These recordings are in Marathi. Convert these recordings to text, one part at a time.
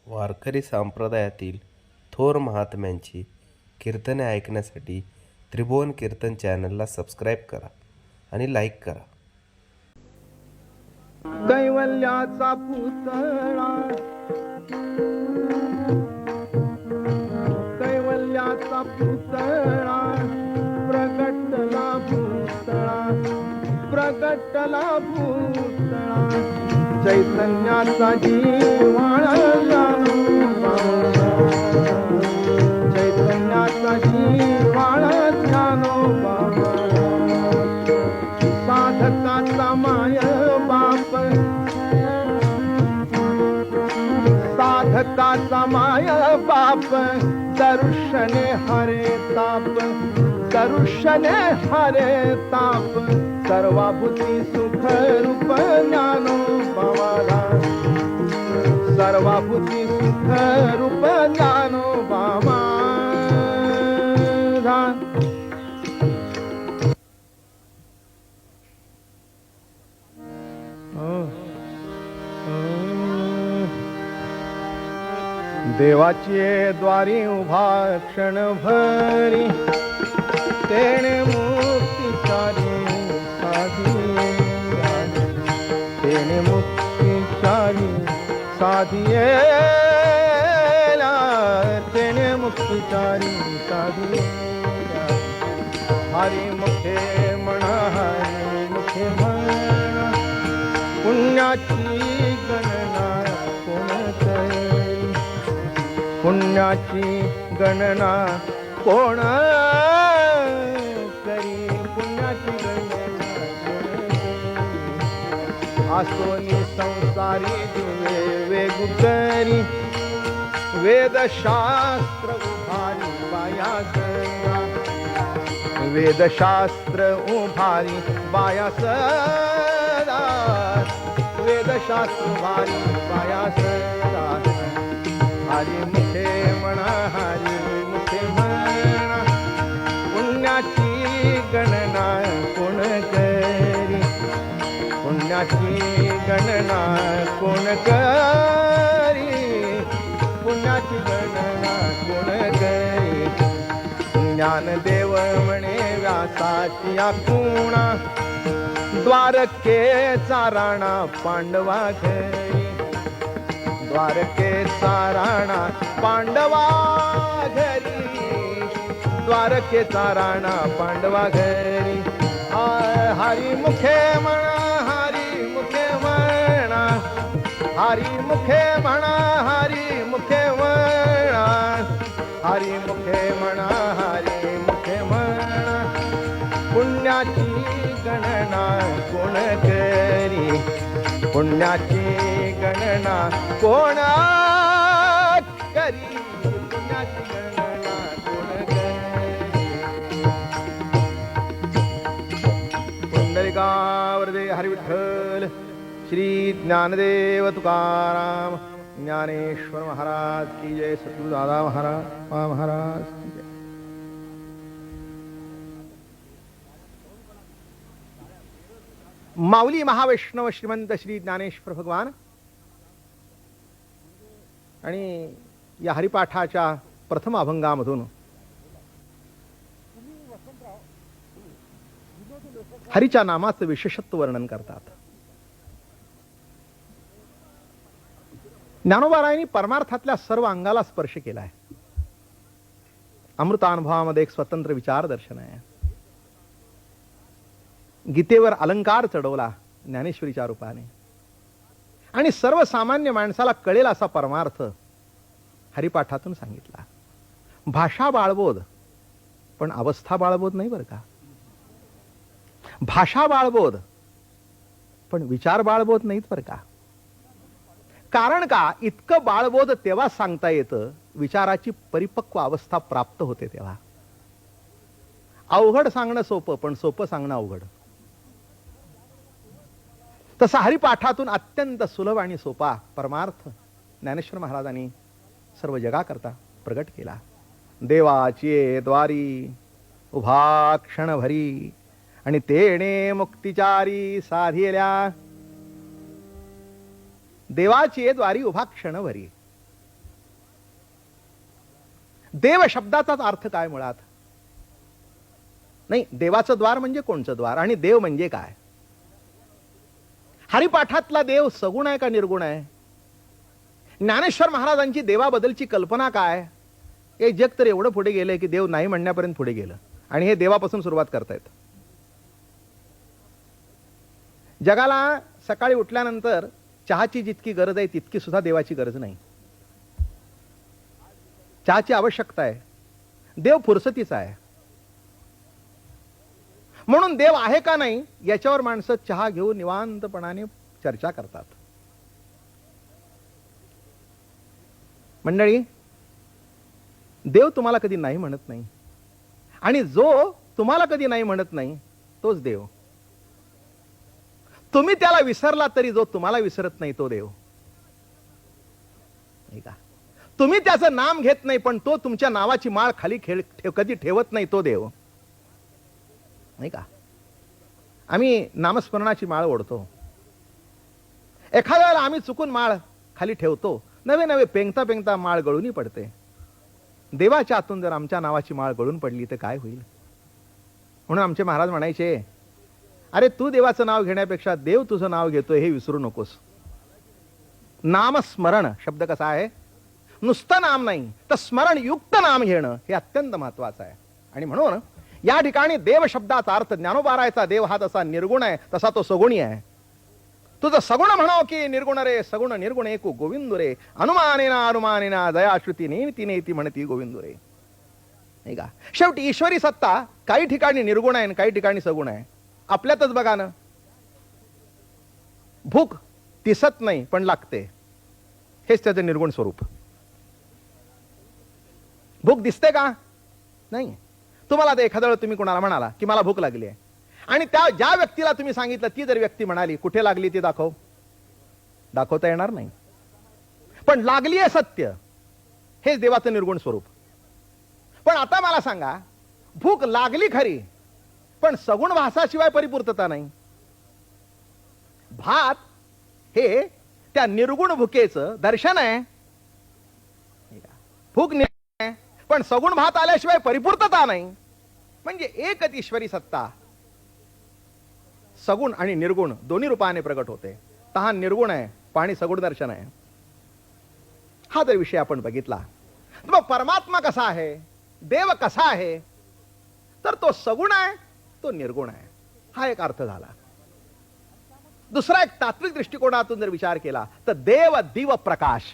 वारकरी संप्रदायातील थोर महात्म्यांची कीर्तने ऐकण्यासाठी त्रिभुवन कीर्तन चॅनलला सबस्क्राईब करा आणि लाईक करा. कैवल्याचा पुतळा, कैवल्याचा पुतळा प्रगटला भूतळा, प्रगटला भूतळा. चैतन्याचा जीवाळा ज्ञानोबा, चैतन्याचा जीवाळा ज्ञानोबा. साधकाचा माय बाप, साधकाचा माय बाप. दर्शने हरे ताप, दर्शने हरे ताप. सर्वाभूती सुख रूप ज्ञानोबा माझा, सर्वाभूती सुख रूप ज्ञानोबा माझा. देवाची द्वारी उभा क्षण भरी, तेणे मुक्तीचारी साधी, तेणे मुक्तीचारी साधियेला, तेणे मुक्तीचारी साधियेला. हरी मुखे म्हणा, हरी मुखे म्हणा. पुण्याची गणना कोण करी, पुण्याची गणना कोण करी, पुण्याची गणना कोण करी. आसोनी संसारी जुवे वेगुकरी, वेदशास्त्र उभारी बाया सदा, वेदशास्त्र उभारी बाया सदा, वेदशास्त्र उभारी बाया सदा. हरी मुखे म्हणा, हरी मुखे म्हणा. पुण्याची गणना कोण करी, पुण्याची गणना कोण करी, पुण्याची गणना कोण करी. ज्ञानदेव म्हणे व्यासाची आखुणा, द्वारकेचा राणा पांडवा घरी, द्वारकेचा राणा पांडवा घरी, द्वारकेचा राणा पांडवा घरी. हरी मुखे म्हणा, हरी मुखे म्हणा. हरी मुखे म्हणा, हरी मुखे म्हणा. हरी मुखे म्हणा, हरी मुखे म्हणा. पुण्याची गणना कोण करी, पुण्याची गणना कोण करी, पुण्याची गणना कोण करी. पुंडलिकावरदे हरी विठ्ठल. श्री ज्ञानदेव तुकाराम ज्ञानेश्वर महाराज की जय. सद्गुरु दादा महाराज महाराज की जय. माऊली महावैष्णव श्रीमंत श्री ज्ञानेश्वर भगवान आणि या हरिपाठाच्या प्रथम अभंगामधून हरीच्या नामाचं विशेषत्व वर्णन करतात. ज्ञानोबारायांनी परमार्थातल्या सर्व अंगाला स्पर्श केलाय. अमृतानुभवामध्ये एक स्वतंत्र विचार दर्शन आहे. गीतेवर अलंकार चढवला ज्ञानेश्वरीच्या रूपाने आणि सर्वसामान्य माणसाला कळेल असा परमार्थ हरिपाठातून सांगितला. भाषा बाळबोध पण अवस्था बाळबोध नाही बरं का. भाषा बाळबोध पण विचार बाळबोध नाहीत बरं का. कारण का, इतकं बाळबोध तेव्हा सांगता येतं विचाराची परिपक्व अवस्था प्राप्त होते तेव्हा. अवघड सांगणं सोपं, पण सोपं सांगणं अवघड. तसा हरिपाठातून अत्यंत सुलभ आणि सोपा परमार्थ ज्ञानेश्वर महाराजांनी सर्व जगाकरता प्रगट केला. देवाची द्वारी उभा क्षण भरी, आणि तेणे मुक्तिचारी साधिल्या. देवाची द्वारी उभा क्षण भरी. देव शब्दाचाच अर्थ काय मुळात? नाही, देवाचं द्वार म्हणजे कोणचं द्वार आणि देव म्हणजे काय? हरिपाठातला देव सगुण आहे का निर्गुण आहे? ज्ञानेश्वर महाराजांची देवाबद्दलची कल्पना काय? हे जग तर एवढं पुढे गेलंय की देव नाही म्हणण्यापर्यंत पुढे गेलं आणि हे देवापासून सुरुवात करतायत. जगाला सकाळी उठल्यानंतर चहाची जितकी गरज आहे तितकी सुद्धा देवाची गरज नाही. चहाची आवश्यकता आहे, देव फुरसतीचा आहे. म्हणून देव आहे का नाही याच्यावर माणसं चहा घेऊन निवांतपणाने चर्चा करतात. मंडळी, देव तुम्हाला कधी नाही म्हणत नाही आणि जो तुम्हाला कधी नाही म्हणत नाही तोच देव. तुम्ही त्याला विसरला तरी जो तुम्हाला विसरत नाही तो देव. नाही का? तुम्ही त्याचं नाम घेत नाही पण तो तुमच्या नावाची माळ खाली कधी ठेवत नाही तो देव. नाही का? आम्ही नामस्मरणाची माळ ओढतो, एखाद्या वेळेला आम्ही चुकून माळ खाली ठेवतो, नवे नवे पेंगता पेंगता माळ गळूनही पडते. देवाच्या आतून जर आमच्या नावाची माळ गळून पडली तर काय होईल? म्हणून आमचे महाराज म्हणायचे, अरे तू देवाचं नाव घेण्यापेक्षा देव तुझं नाव घेतोय हे विसरू नकोस. नामस्मरण शब्द कसा आहे? नुसतं नाम नाही तर स्मरण युक्त नाम घेणं हे अत्यंत महत्वाचं आहे. आणि म्हणून या ठिकाणी देव शब्दाचा अर्थ ज्ञानोबारायचा देव हा तसा निर्गुण आहे तसा तो सगुणी आहे. तुझं सगुण म्हणाव की निर्गुण रे सगुण निर्गुण एकू गोविंदू रे अनुमानेना अनुमानेना दयाश्रुती नेती नेती म्हणती गोविंदू रे. नाही का? शेवटी ईश्वरी सत्ता काही ठिकाणी निर्गुण आहे आणि काही ठिकाणी सगुण आहे. आपल्यातच बघा ना, भूक दिसत नाही पण लागते, हेच त्याचं निर्गुण स्वरूप. भूक दिसते का? नाही. तुम्हाला आता एखाद्या वेळेला तुम्ही कोणाला म्हणाला की मला भूक लागली आहे आणि त्या ज्या व्यक्तीला तुम्ही सांगितलं ती जर व्यक्ती म्हणाली कुठे लागली ती दाखव, दाखवता येणार नाही. पण लागली आहे सत्य, हेच देवाचं निर्गुण स्वरूप. पण आता मला सांगा, भूक लागली खरी पण सगुण भासाशिवाय परिपूर्तता नाही. भात हे त्या निर्गुण भुकेचं दर्शन आहे. भूक आहे पण सगुण भात आल्याशिवाय परिपूर्तता नाही. म्हणजे एकच ईश्वरी सत्ता सगुण आणि निर्गुण दोन्ही रूपाने प्रगट होते. तहान निर्गुण आहे, पाणी सगुण दर्शन आहे. हा जर विषय आपण बघितला तर मग परमात्मा कसा आहे, देव कसा आहे, तर तो सगुण आहे तो निर्गुण आहे, हा एक अर्थ झाला. दुसरा एक तात्विक दृष्टिकोनातून जर विचार केला तर देव दिव प्रकाश,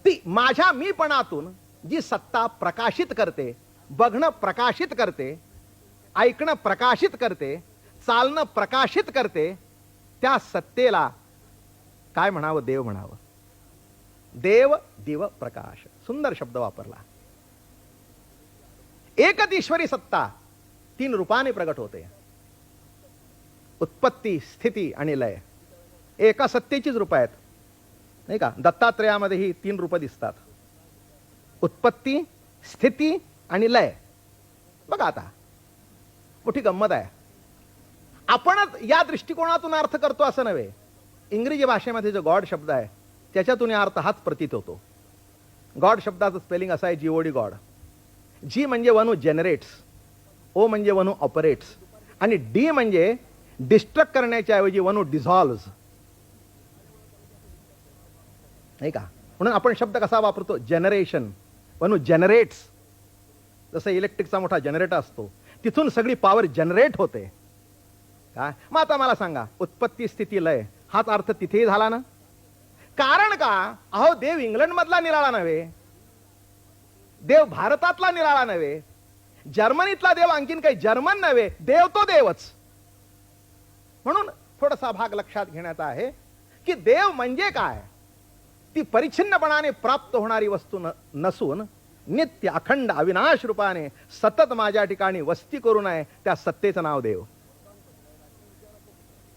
ती माझ्या मीपणातून जी सत्ता प्रकाशित करते, बघणं प्रकाशित करते, ऐकणं प्रकाशित करते, चालणं प्रकाशित करते, त्या सत्तेला काय म्हणावं? देव म्हणावं. देव दिव प्रकाश, सुंदर शब्द वापरला. एकच ईश्वरी सत्ता तीन रूपाने प्रगट होते. उत्पत्ती, स्थिती आणि लय. एका सत्तेचीच रूप आहेत, नाही का? दत्तात्रयामध्ये ही तीन रूप दिसतात, उत्पत्ती, स्थिती आणि लय. बघा आता मोठी गंमत आहे. आपणच या दृष्टिकोनातून अर्थ करतो असं नव्हे. इंग्रजी भाषेमध्ये जो गॉड शब्द आहे त्याच्यातून अर्थ हाच प्रतीत होतो. गॉड शब्दाचं स्पेलिंग असं आहे जीओडी गॉड. जी म्हणजे वन हू जनरेट्स, ओ म्हणजे वन हू ऑपरेट्स आणि डी म्हणजे डिस्ट्रक्ट करण्याच्या ऐवजी वन हू डिझॉल्व्स. नाही का? म्हणून आपण शब्द कसा वापरतो? Generation, one who generates. जसं इलेक्ट्रिकचा मोठा जनरेटर असतो, तिथून सगळी पॉवर जनरेट होते. काय मग आता मला सांगा, उत्पत्ती, स्थिती, लय हाच अर्थ तिथेही झाला ना? कारण का? अहो, देव इंग्लंड मधला निराळा नव्हे, देव भारतातला निराळा नव्हे, जर्मनीतला देव आणखीन काही जर्मन नव्हे, देव तो देवच. म्हणून थोडासा भाग लक्षात घेण्याचा आहे की देव म्हणजे काय? ती परिच्छिन्नपणाने प्राप्त होणारी वस्तू नसून नित्य अखंड अविनाश रूपाने सतत माझ्या ठिकाणी वस्ती करून आहे, त्या सत्तेचं नाव देव.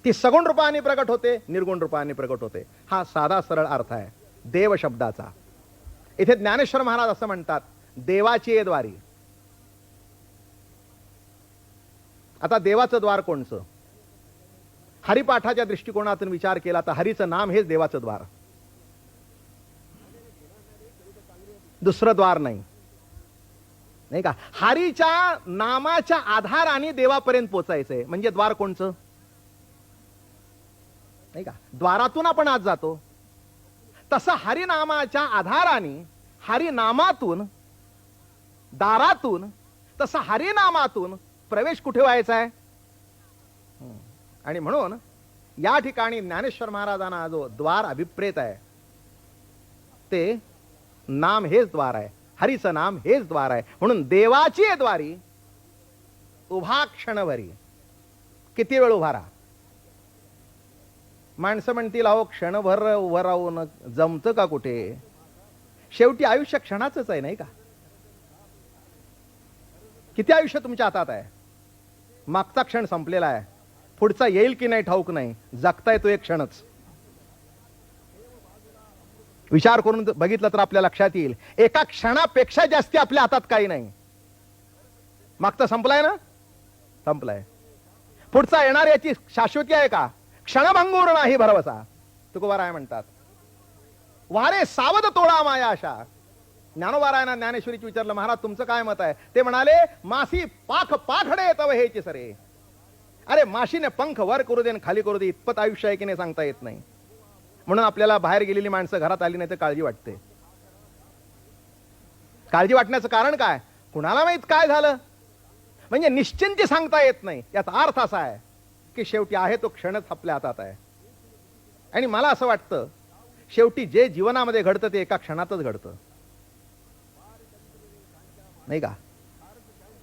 ती सगुण रूपाने प्रगट होते, निर्गुण रूपाने प्रगट होते. हा साधा सरळ अर्थ आहे देव शब्दाचा. इथे ज्ञानेश्वर महाराज असं म्हणतात, देवाची द्वारी. आता देवाचं द्वार कोणचं? हरिपाठाच्या दृष्टिकोनातून विचार केला तर हरीचं नाम हेच देवाचं द्वार. दुसरं द्वार नाही, नाही का? हरीच्या नामाच्या आधाराने देवापर्यंत पोचायचंय म्हणजे द्वार कोणचं? नाही का? द्वारातून आपण आज जातो, तसं हरिनामाच्या आधाराने, हरिनामातून, दारातून, तसं हरिनामातून प्रवेश कुठे व्हायचा आहे? आणि म्हणून या ठिकाणी ज्ञानेश्वर महाराजांना जो द्वार अभिप्रेत आहे ते नाम हेच द्वार आहे, हरीचं नाम हेच द्वार आहे. म्हणून देवाची द्वारी उभा क्षणभरी. किती वेळ उभा राहा? माणसं म्हणतील अहो क्षणभर उभं राहून जमतं का कुठे? शेवटी आयुष्य क्षणाचंच आहे, नाही का? किती आयुष्य तुमच्या हातात आहे? मागचा क्षण संपलेला आहे, पुढचा येईल की नाही ठाऊक नाही, जगताय तो एक क्षणच. विचार करून बघितलं तर आपल्या लक्षात येईल एका क्षणापेक्षा जास्ती आपल्या हातात काही नाही. मागचा संपलाय ना, संपलाय. पुढचा येणार याची शाश्वती आहे का? क्षणभंगूर नाही भरवसा, तुकोबाराय म्हणतात. वारे सावध तोडा माया आशा. ज्ञानोबारायांना ज्ञानेश्वरीची विचारलं, महाराज तुमचं काय मत आहे? ते म्हणाले, मासी पाख पाखडे तव हेची सरे. अरे माशीने पंख वर करू दे खाली करू दे, इतपत आयुष्य आहे की नाही सांगता येत नाही. म्हणून आपल्याला बाहेर गेलेली माणसं घरात आली नाही तर काळजी वाटते. काळजी वाटण्याचं कारण काय? कुणाला माहित काय झालं, म्हणजे निश्चिंती सांगता येत नाही. याचा अर्थ असा आहे की शेवटी आहे तो क्षणच आपल्या हातात आहे. आणि मला असं वाटतं शेवटी जे जीवनामध्ये घडतं ते एका क्षणातच घडतं, नाही का?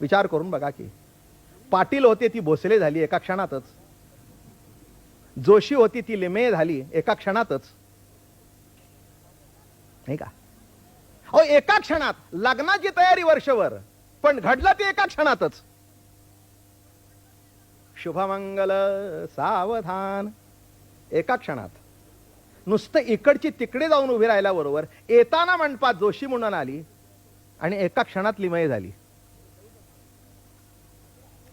विचार करून बघा की पाटील होते ती भोसले झाली एका क्षणातच, जोशी होती ती लिमे झाली एका क्षणातच, नाही का? अहो एका क्षणात लग्नाची तयारी वर्षभर, पण घडलं ते एका क्षणातच. शुभमंगल सावधान, एका क्षणात. नुसतं इकडची तिकडे जाऊन उभी राहिल्याबरोबर येताना मंडपात जोशी म्हणून आली आणि एका क्षणात लिमय झाली.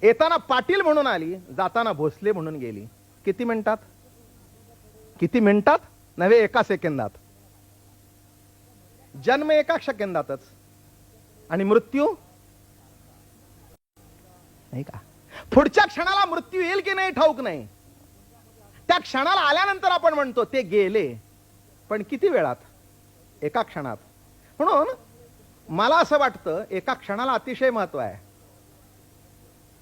येताना पाटील म्हणून आली, जाताना भोसले म्हणून गेली. किती मिनिटात? किती मिनिटात नव्हे, एका सेकंदात. जन्म एका सेकंदातच आणि मृत्यू, नाही का? पुढच्या क्षणाला मृत्यू येईल की नाही ठाऊक नाही. त्या क्षणाला आल्यानंतर आपण म्हणतो ते गेले, पण किती वेळात? एका क्षणात. म्हणून मला असं वाटतं एका क्षणाला अतिशय महत्व आहे.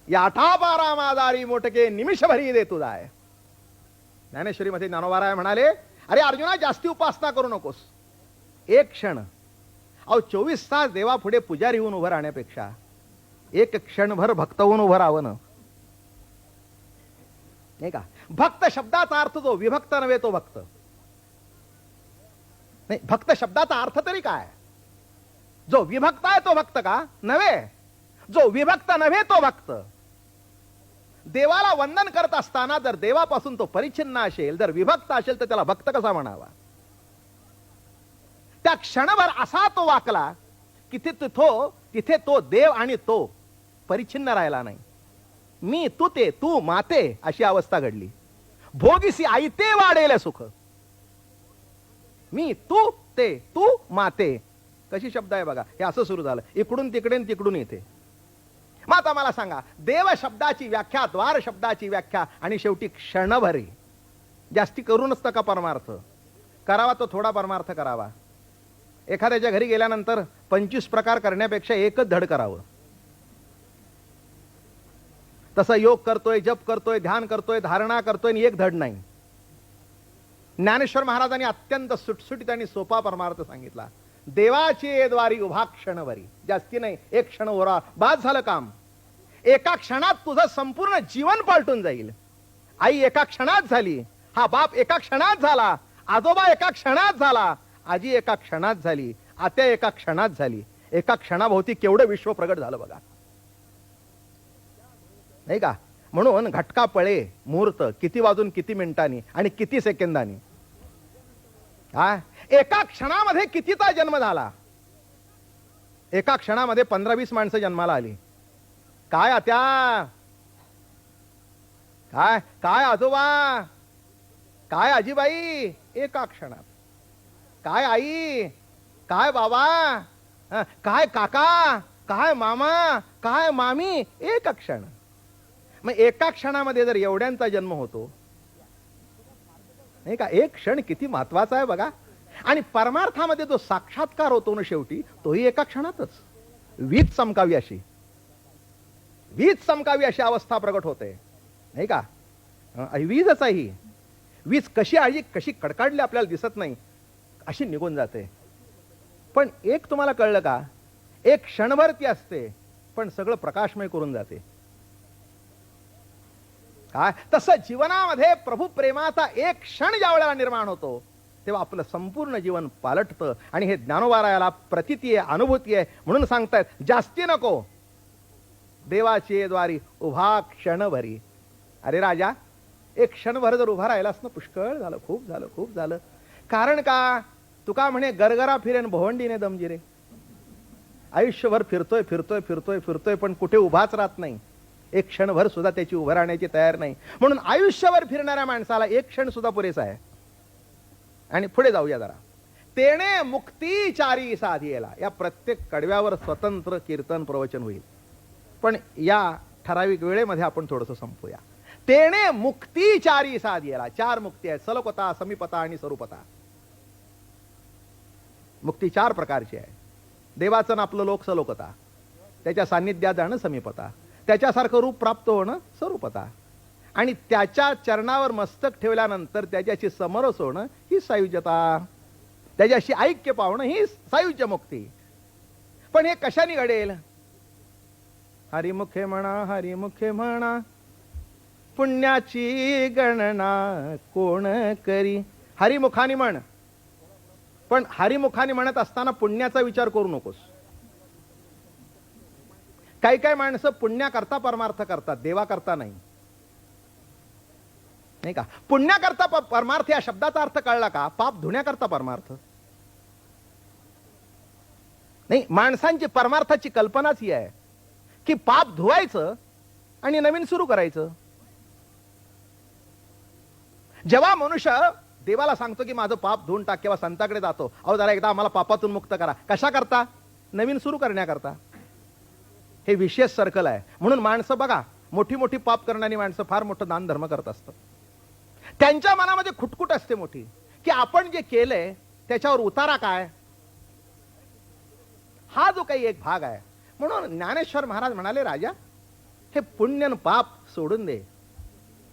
या 18-12 मादारी मोटके निमिषभरी दे तुझाय. ज्ञानेश्वरी मध्ये ज्ञानोबाराय म्हणाले, अरे अर्जुना जास्ती उपासना करू नकोस, एक क्षण. अहो 24 तास देवा पुढे पुजारी होऊन उभं राहण्यापेक्षा एक क्षणभर भक्त होऊन उभं राहावं ना, नाही का? भक्त शब्दाचा अर्थ जो विभक्त नव्हे तो भक्त नाही. भक्त शब्दाचा अर्थ तरी काय? जो विभक्त आहे तो भक्त का? नव्हे. जो विभक्त नव्हे तो भक्त. देवाला वंदन करत असताना जर देवापासून तो परिच्छिन्न असेल, जर विभक्त असेल तर त्याला भक्त कसा म्हणावा? त्या क्षणभर असा तो वाकला की तिथे तो देव आणि तो परिच्छिन्न राहिला नाही. मी तू ते तू माते अशी अवस्था घडली. भोगीसी आईते वाढेल सुख. मी तू ते तू माते, कशी शब्द आहे बघा. हे असं सुरू झालं, इकडून तिकडे तिकडून इथे. मग आता मला सांगा, देव शब्दाची व्याख्या, द्वार शब्दाची व्याख्या आणि शेवटी क्षणभरी. जास्ती करूनच नका परमार्थ करावा, तो थोडा परमार्थ करावा. एखाद्याच्या घरी गेल्यानंतर 25 प्रकार करण्यापेक्षा एकच धड करावं. तसं योग करतोय, जप करतोय, ध्यान करतोय, धारणा करतोय आणि एक धड नाही. ज्ञानेश्वर महाराजांनी अत्यंत सुटसुटीत आणि सोपा परमार्थ सांगितला. देवाची द्वारी उभा क्षणभरी, जास्ती नाही, एक क्षण ओरा, बाद झालं काम. एका क्षणात तुझं संपूर्ण जीवन पालटून जाईल. आई एका क्षणात झाली, हा बाप एका क्षणात झाला, आजोबा एका क्षणात झाला, आजी एका क्षणात झाली, आत्या एका क्षणात झाली. एका क्षणाभोवती केवढं विश्व प्रगट झालं बघा, नाही का? म्हणून घटका पळे मुहूर्त किती वाजून किती मिनिटांनी आणि किती सेकंदांनी. एका क्षणामध्ये कितीचा जन्म झाला. एका क्षणामध्ये 15-20 माणसं जन्माला आली. काय आत्या, काय काय आजोबा, काय आजीबाई, एका क्षणात. काय आई, काय बाबा, काय काका, काय मामा, काय मामी, एक क्षण. मग एका क्षणामध्ये जर एवढ्यांचा जन्म होतो नाही का, एक क्षण किती महत्वाचा आहे बघा. आणि परमार्थामध्ये जो साक्षात्कार होतो ना शेवटी, तोही एका क्षणातच. वीज चमकावी अशी, वीज चमकावी अशी अवस्था प्रगट होते नाही का. वीजच आहे ही. वीज कशी आली, कशी कडकडली आपल्याला दिसत नाही, अशी निघून जाते. पण एक तुम्हाला कळलं का, एक क्षणभर ती असते पण सगळं प्रकाशमय करून जाते. काय तसं जीवनामध्ये प्रभू प्रेमाचा एक क्षण ज्या वेळेला निर्माण होतो तेव्हा आपलं संपूर्ण जीवन पालटतं. आणि हे ज्ञानोबारायाला प्रतीती आहे, अनुभूती आहे. म्हणून सांगतायत जास्ती नको देवाची द्वारी उभा क्षणभरी. अरे राजा, एक क्षणभर जर उभा राहिलास ना, पुष्कळ झालं, खूप झालं, खूप झालं. कारण का, तुका म्हणे गरगरा फिरेन भोवंडीने दमजिरे. आयुष्यभर फिरतोय फिरतोय फिरतोय फिरतोय पण कुठे उभाच राहत नाही. एक क्षणभर सुद्धा त्याची उभं राहण्याची तयार नाही. म्हणून आयुष्यभर फिरणाऱ्या माणसाला एक क्षण सुद्धा पुरेसा आहे. आणि पुढे जाऊया जरा. तेने मुक्तीचारी साधियेला. या प्रत्येक कडव्यावर स्वतंत्र कीर्तन प्रवचन होईल, पण या ठराविक वेळेमध्ये आपण थोडंसं संपूया. तेने मुक्तीचारी साधियेला. चार मुक्ती आहेत, सलोकता, समीपता आणि स्वरूपता. मुक्ती चार प्रकारची आहे. देवाचं आपलं लोक सलोकता, त्याच्या सान्निध्यात जाणं समीपता, त्याच्यासारखं रूप प्राप्त होणं स्वरूपता, आणि त्याच्या चरणावर मस्तक ठेवल्यानंतर त्याच्याशी समरस होणं ही सायुज्यता. त्याच्याशी ऐक्य पावणं ही सायुज्य मुक्ती. पण हे कशाने घडेल? हरिमुखे म्हणा, हरिमुखे म्हणा, पुण्याची गणना कोण करी. हरिमुखाने म्हण, पण हरिमुखाने म्हणत असताना पुण्याचा विचार करू नकोस. काही काही माणसं पुण्याकरता परमार्थ करतात, देवा करता नाही. नाही का, पुण्याकरता परमार्थ या शब्दाचा अर्थ कळला का? पाप धुण्याकरता परमार्थ नाही. माणसांची परमार्थाची कल्पनाच ही आहे की पाप धुवायचं आणि नवीन सुरू करायचं. जेव्हा मनुष्य देवाला सांगतो की माझं पाप धुवून टाक, किंवा संताकडे जातो, अहो जरा एकदा आम्हाला पापातून मुक्त करा, कशा करता? नवीन सुरू करण्याकरता. हे विशेष सर्कल आहे. म्हणून माणसं बघा, मोठी मोठी पाप करणारी माणसं फार मोठं दान धर्म करत असतात. त्यांच्या मनामध्ये खुटखुट असते मोठी की आपण जे केलंय त्याच्यावर उतारा काय, हा जो काही एक भाग आहे. म्हणून ज्ञानेश्वर महाराज म्हणाले, राजा हे पुण्य न पाप सोडून दे,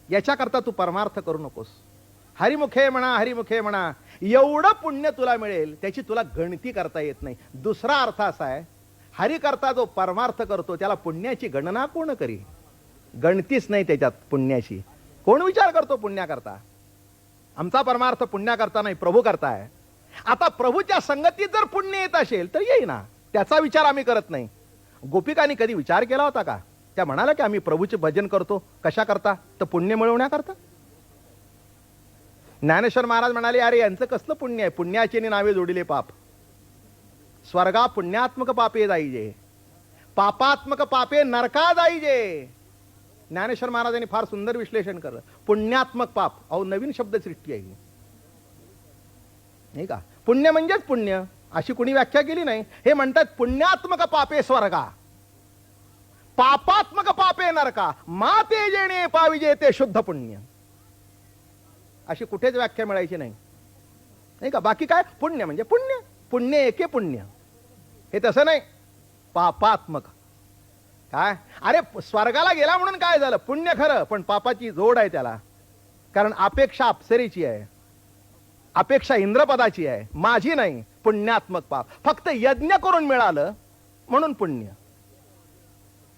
याच्याकरता तू परमार्थ करू नकोस. हरिमुखे म्हणा, हरिमुखे म्हणा, एवढं पुण्य तुला मिळेल त्याची तुला गणती करता येत नाही. दुसरा अर्थ असा आहे, हरि करता जो परमार्थ करतो त्याला पुण्याची गणना कोण करी? गणतीच नाही त्याच्यात पुण्याची. कोण विचार करतो पुण्याकरता? आमचा परमार्थ पुण्याकरता नाही, प्रभू करताय. आता प्रभूच्या संगतीत जर पुण्य येत असेल तर येईना, त्याचा विचार आम्ही करत नाही. गोपिकांनी कधी विचार केला होता का? त्या म्हणाल्या की आम्ही प्रभूचे भजन करतो, कशा करता? तर पुण्य मिळवण्याकरता. ज्ञानेश्वर महाराज म्हणाले, अरे यांचं कसलं पुण्य आहे? पुण्याचे नावे जोडिले पाप. स्वर्गा पुण्यात्मक पापे जाईजे, पापात्मक पापे नरका जाईजे. ज्ञानेश्वर महाराजांनी फार सुंदर विश्लेषण केलं. पुण्यात्मक पाप, अहो नवीन शब्द सृष्टी आहे नाही का. पुण्य म्हणजेच पुण्य अशी कुणी व्याख्या केली नाही. हे म्हणतात पुण्यात्मक पापे स्वर्गा, पापात्मक पापे नरका, माते जेणे पाविजे ते शुद्ध पुण्य. अशी कुठेच व्याख्या मिळायची नाही का. बाकी काय? पुण्य म्हणजे पुण्य, पुण्य एके पुण्य. हे तसं नाही. पापात्मक काय? अरे स्वर्गाला गेला म्हणून काय झालं? पुण्य खरं, पण पापाची जोड आहे त्याला. कारण अपेक्षा अप्सरेची आहे, अपेक्षा इंद्रपदाची आहे, माझी नाही. पुण्यात्मक पाप फक्त यज्ञ करून मिळालं म्हणून पुण्य.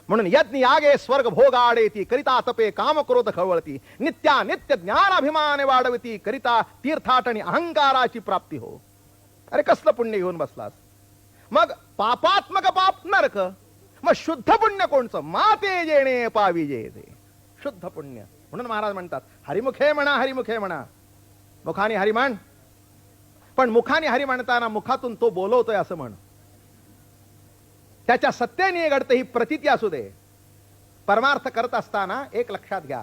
म्हणून यज्ञ यागे स्वर्ग भोग आडेती, करिता तपे काम क्रोध खवळती, नित्या नित्य ज्ञान अभिमान वाढवती, करिता तीर्थाट आणि अहंकाराची प्राप्ती हो. अरे कसलं पुण्य घेऊन बसलास? मग पापात्मक पाप नरक, मग शुद्ध पुण्य कोणचं? माते जेणे पाविजे ते शुद्ध पुण्य. म्हणून महाराज म्हणतात, हरिमुखे म्हणा, हरिमुखे म्हणा. मुखाने हरी म्हण, पण मुखाने हरी म्हणताना मुखातून तो बोलवतोय असं म्हण. त्याच्या सत्याने घडतं ही प्रतीती असू दे. परमार्थ करत असताना एक लक्षात घ्या,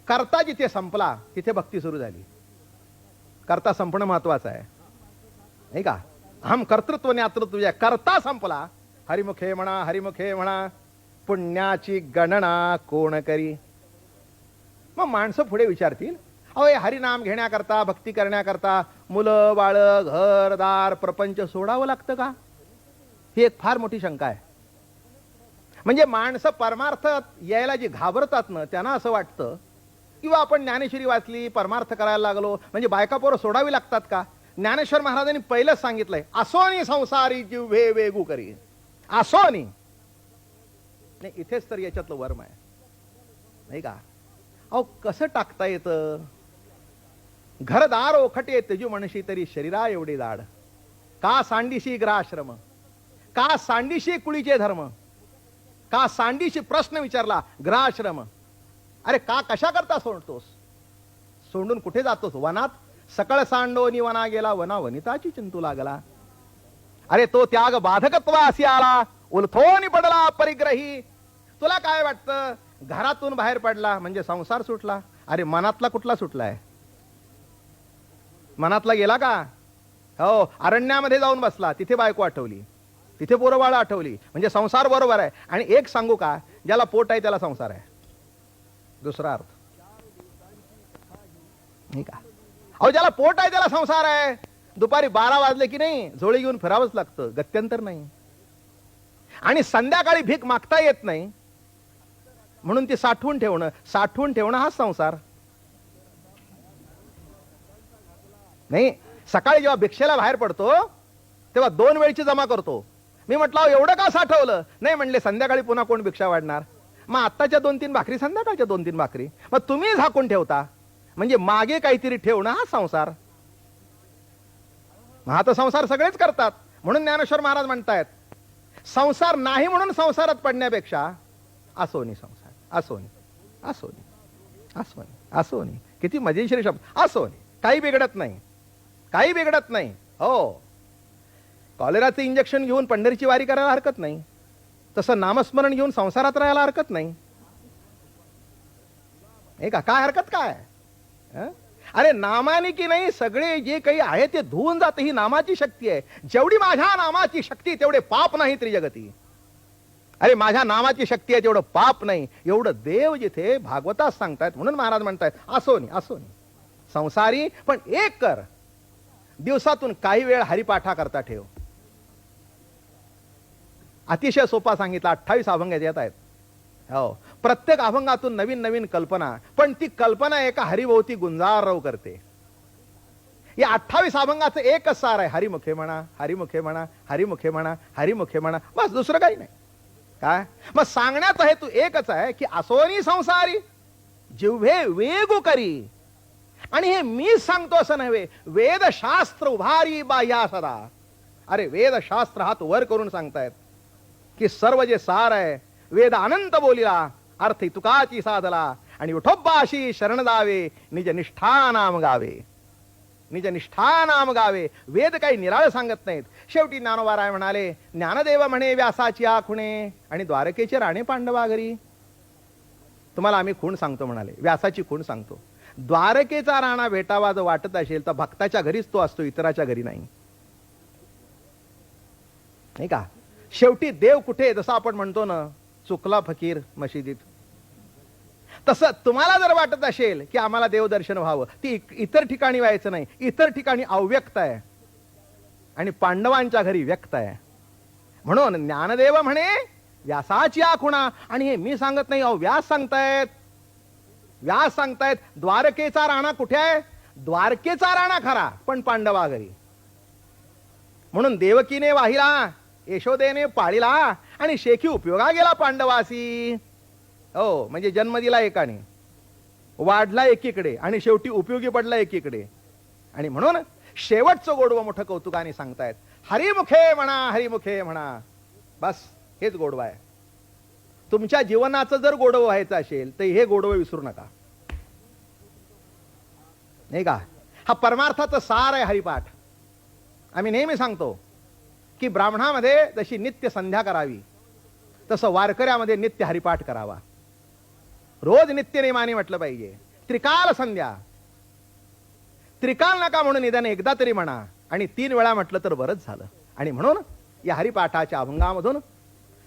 कर्ता जिथे संपला तिथे भक्ती सुरू झाली. कर्ता संपणं महत्वाचं आहे नाही का. अहम कर्तृत्व ज्ञातृत्व करता संपला. हरिमुखे म्हणा, हरिमुखे म्हणा, पुण्याची गणना कोण करी. मग माणसं पुढे विचारतील, अहो हे हरिनाम घेण्याकरता, भक्ती करण्याकरता मुलं बाळ, घरदार, प्रपंच सोडावं लागतं का? ही एक फार मोठी शंका आहे. म्हणजे माणसं परमार्थ यायला जी घाबरतात ना, त्यांना असं वाटतं किंवा आपण ज्ञानेश्वरी वाचली, परमार्थ करायला लागलो म्हणजे बायका पोरं सोडावी लागतात का? ज्ञानेश्वर महाराजांनी पहिलंच सांगितलंय, असोनी संसारी जिव्हे वेगू करी. असोनी नाही, इथेच तर याच्यातलं वर्म आहे, नाही का? अहो कसं टाकता येतं? घरदार ओखटे तेजू म्हणशी तरी शरीरा एवढे दाड. का सांडीशी ग्राश्रम, का सांडीशी कुळीचे धर्म, का सांडीशी प्रश्न विचारला ग्राश्रम. अरे का कशा करता सोडतोस? सोडून कुठे जातोस? वनात. सकळ सांडोनी वना गेला, वना वनिताची चिंतू लागला. अरे तो त्याग बाधकत्व असी आला, उलथोनी पडला परिग्रही. तुला काय वाटतं? घरातून बाहेर पडला म्हणजे संसार सुटला. अरे मनातला कुठला सुटलाय? मनातला गेला का? हो, अरण्यामध्ये जाऊन बसला, तिथे बायको आठवली, तिथे पोरबाळ आठवली, म्हणजे संसार बरोबर आहे. आणि एक सांगू का, ज्याला पोट आहे त्याला संसार आहे. दुसरा अर्थ नाही का? अहो ज्याला पोट आहे त्याला संसार आहे. दुपारी 12 वाजले की नाही झोळी घेऊन फिरावंच लागतं, गत्यंतर नाही. आणि संध्याकाळी भीक मागता येत नाही म्हणून ती साठवून ठेवणं हा संसार नाही. सकाळी जेव्हा भिक्षेला बाहेर पडतो तेव्हा 2 वेळची जमा करतो. मी म्हटलं एवढं का साठवलं? नाही म्हणले, संध्याकाळी पुन्हा कोण भिक्षा वाढणार? मग आत्ताच्या 2-3 भाकरी, संध्याकाळच्या 2-3 भाकरी, मग तुम्ही झाकून ठेवता. म्हणजे मागे काहीतरी ठेवणं हा संसार. हा तर संसार सगळेच करतात. म्हणून ज्ञानेश्वर महाराज म्हणतायत, संसार नाही म्हणून संसारात पडण्यापेक्षा असोनी संसार, असोनी, असोनी, असोनी, असोनी. किती मजेशीर शब्द, असोनी. काही बिघडत नाही, काही बिघडत नाही. हो, कॉलेराचं इंजेक्शन घेऊन पंढरीची वारी करायला हरकत नाही, तसं नामस्मरण घेऊन संसारात राहायला हरकत नाही. हे का? काय हरकत काय? अरे नामाने की नाही सगळे जे काही आहे ते धुवून जाते. ही नामाची शक्ती आहे. जेवढी माझ्या नामाची शक्ती तेवढे पाप नाही त्रिजगती. अरे माझ्या नामाची शक्ती आहे तेवढं पाप नाही, एवढं देव जिथे भागवतात सांगतायत. म्हणून महाराज म्हणतायत, असोनी, असोनी संसारी, पण एक कर, दिवसातून काही वेळ हरिपाठा करता ठेव. अतिशय सोपा सांगितला. 28 अभंग येत आहेत. हो, प्रत्येक अभंगातून नवीन नवीन कल्पना, पण ती कल्पना एका हरिभोवती गुंजारव करते. या 28 अभंगाचं एकच सार आहे, हरिमुखे म्हणा, हरिमुखे म्हणा, हरिमुखे म्हणा, हरिमुखे म्हणा, बस दुसरं काही नाही. काय मग सांगण्याचा हेतू एकच आहे की असोनी संसारी जिव्हे वेगू करी. आणि हे मी सांगतो असं नव्हे, वेदशास्त्र उभारी बाह्या सदा. अरे वेदशास्त्र हात वर करून सांगतायत की सर्व जे सार आहे वेद अनंत बोलिला, अर्थ तुकाची साधला. आणि विठोबाशी शरण जावे, निज निष्ठा नाम गावे, निज निष्ठा नाम गावे. वेद काही निराळ सांगत नाहीत. शेवटी ज्ञानोबाराय म्हणाले, ज्ञानदेव म्हणे व्यासाची आखुणे, आणि द्वारकेचे राणे पांडवा घरी. तुम्हाला आम्ही खूण सांगतो म्हणाले, व्यासाची खूण सांगतो. द्वारकेचा राणा भेटावा जर वाटत असेल तर भक्ताच्या घरीच तो असतो, इतराच्या घरी नाही. नाही का? शेवटी देव कुठे, जसं आपण म्हणतो ना, चुकला फकीर मशिदीत, तसं तुम्हाला जर वाटत असेल की आम्हाला देवदर्शन व्हावं, ती इतर ठिकाणी व्हायचं नाही. इतर ठिकाणी अव्यक्त आहे आणि पांडवांच्या घरी व्यक्त आहे. म्हणून ज्ञानदेव म्हणे व्यासाची आखुणा. आणि हे मी सांगत नाही, अहो व्यास सांगतायत. व्यास सांगतायत द्वारकेचा राणा कुठे आहे? द्वारकेचा राणा खरा, पण पांडवा घरी. म्हणून देवकीने वाहिला, यशोदेने पाळीला, आणि शेखी उपयोगा गेला पांडवासी. हो, म्हणजे जन्म दिला एकाने, वाढला एकीकडे, आणि शेवटी उपयोगी पडला एकीकडे. आणि म्हणून शेवटचं गोडवं मोठं कौतुकाने सांगतायत, हरिमुखे म्हणा, हरिमुखे म्हणा. बस हेच गोडवं आहे. तुमच्या जीवनाचं जर गोडवं व्हायचं असेल तर हे गोडवं विसरू नका. नाही का? हा परमार्थाचं सार आहे हरिपाठ. आम्ही नेहमी सांगतो की ब्राह्मणामध्ये जशी नित्य संध्या करावी तसं वारकऱ्यामध्ये नित्य हरिपाठ करावा. रोज नित्य नेमाने म्हटलं पाहिजे. त्रिकाल संध्या, त्रिकाल नका म्हणून निदान एकदा तरी म्हणा. आणि 3 वेळा म्हटलं तर बरंच झालं. आणि म्हणून या हरिपाठाच्या अभंगामधून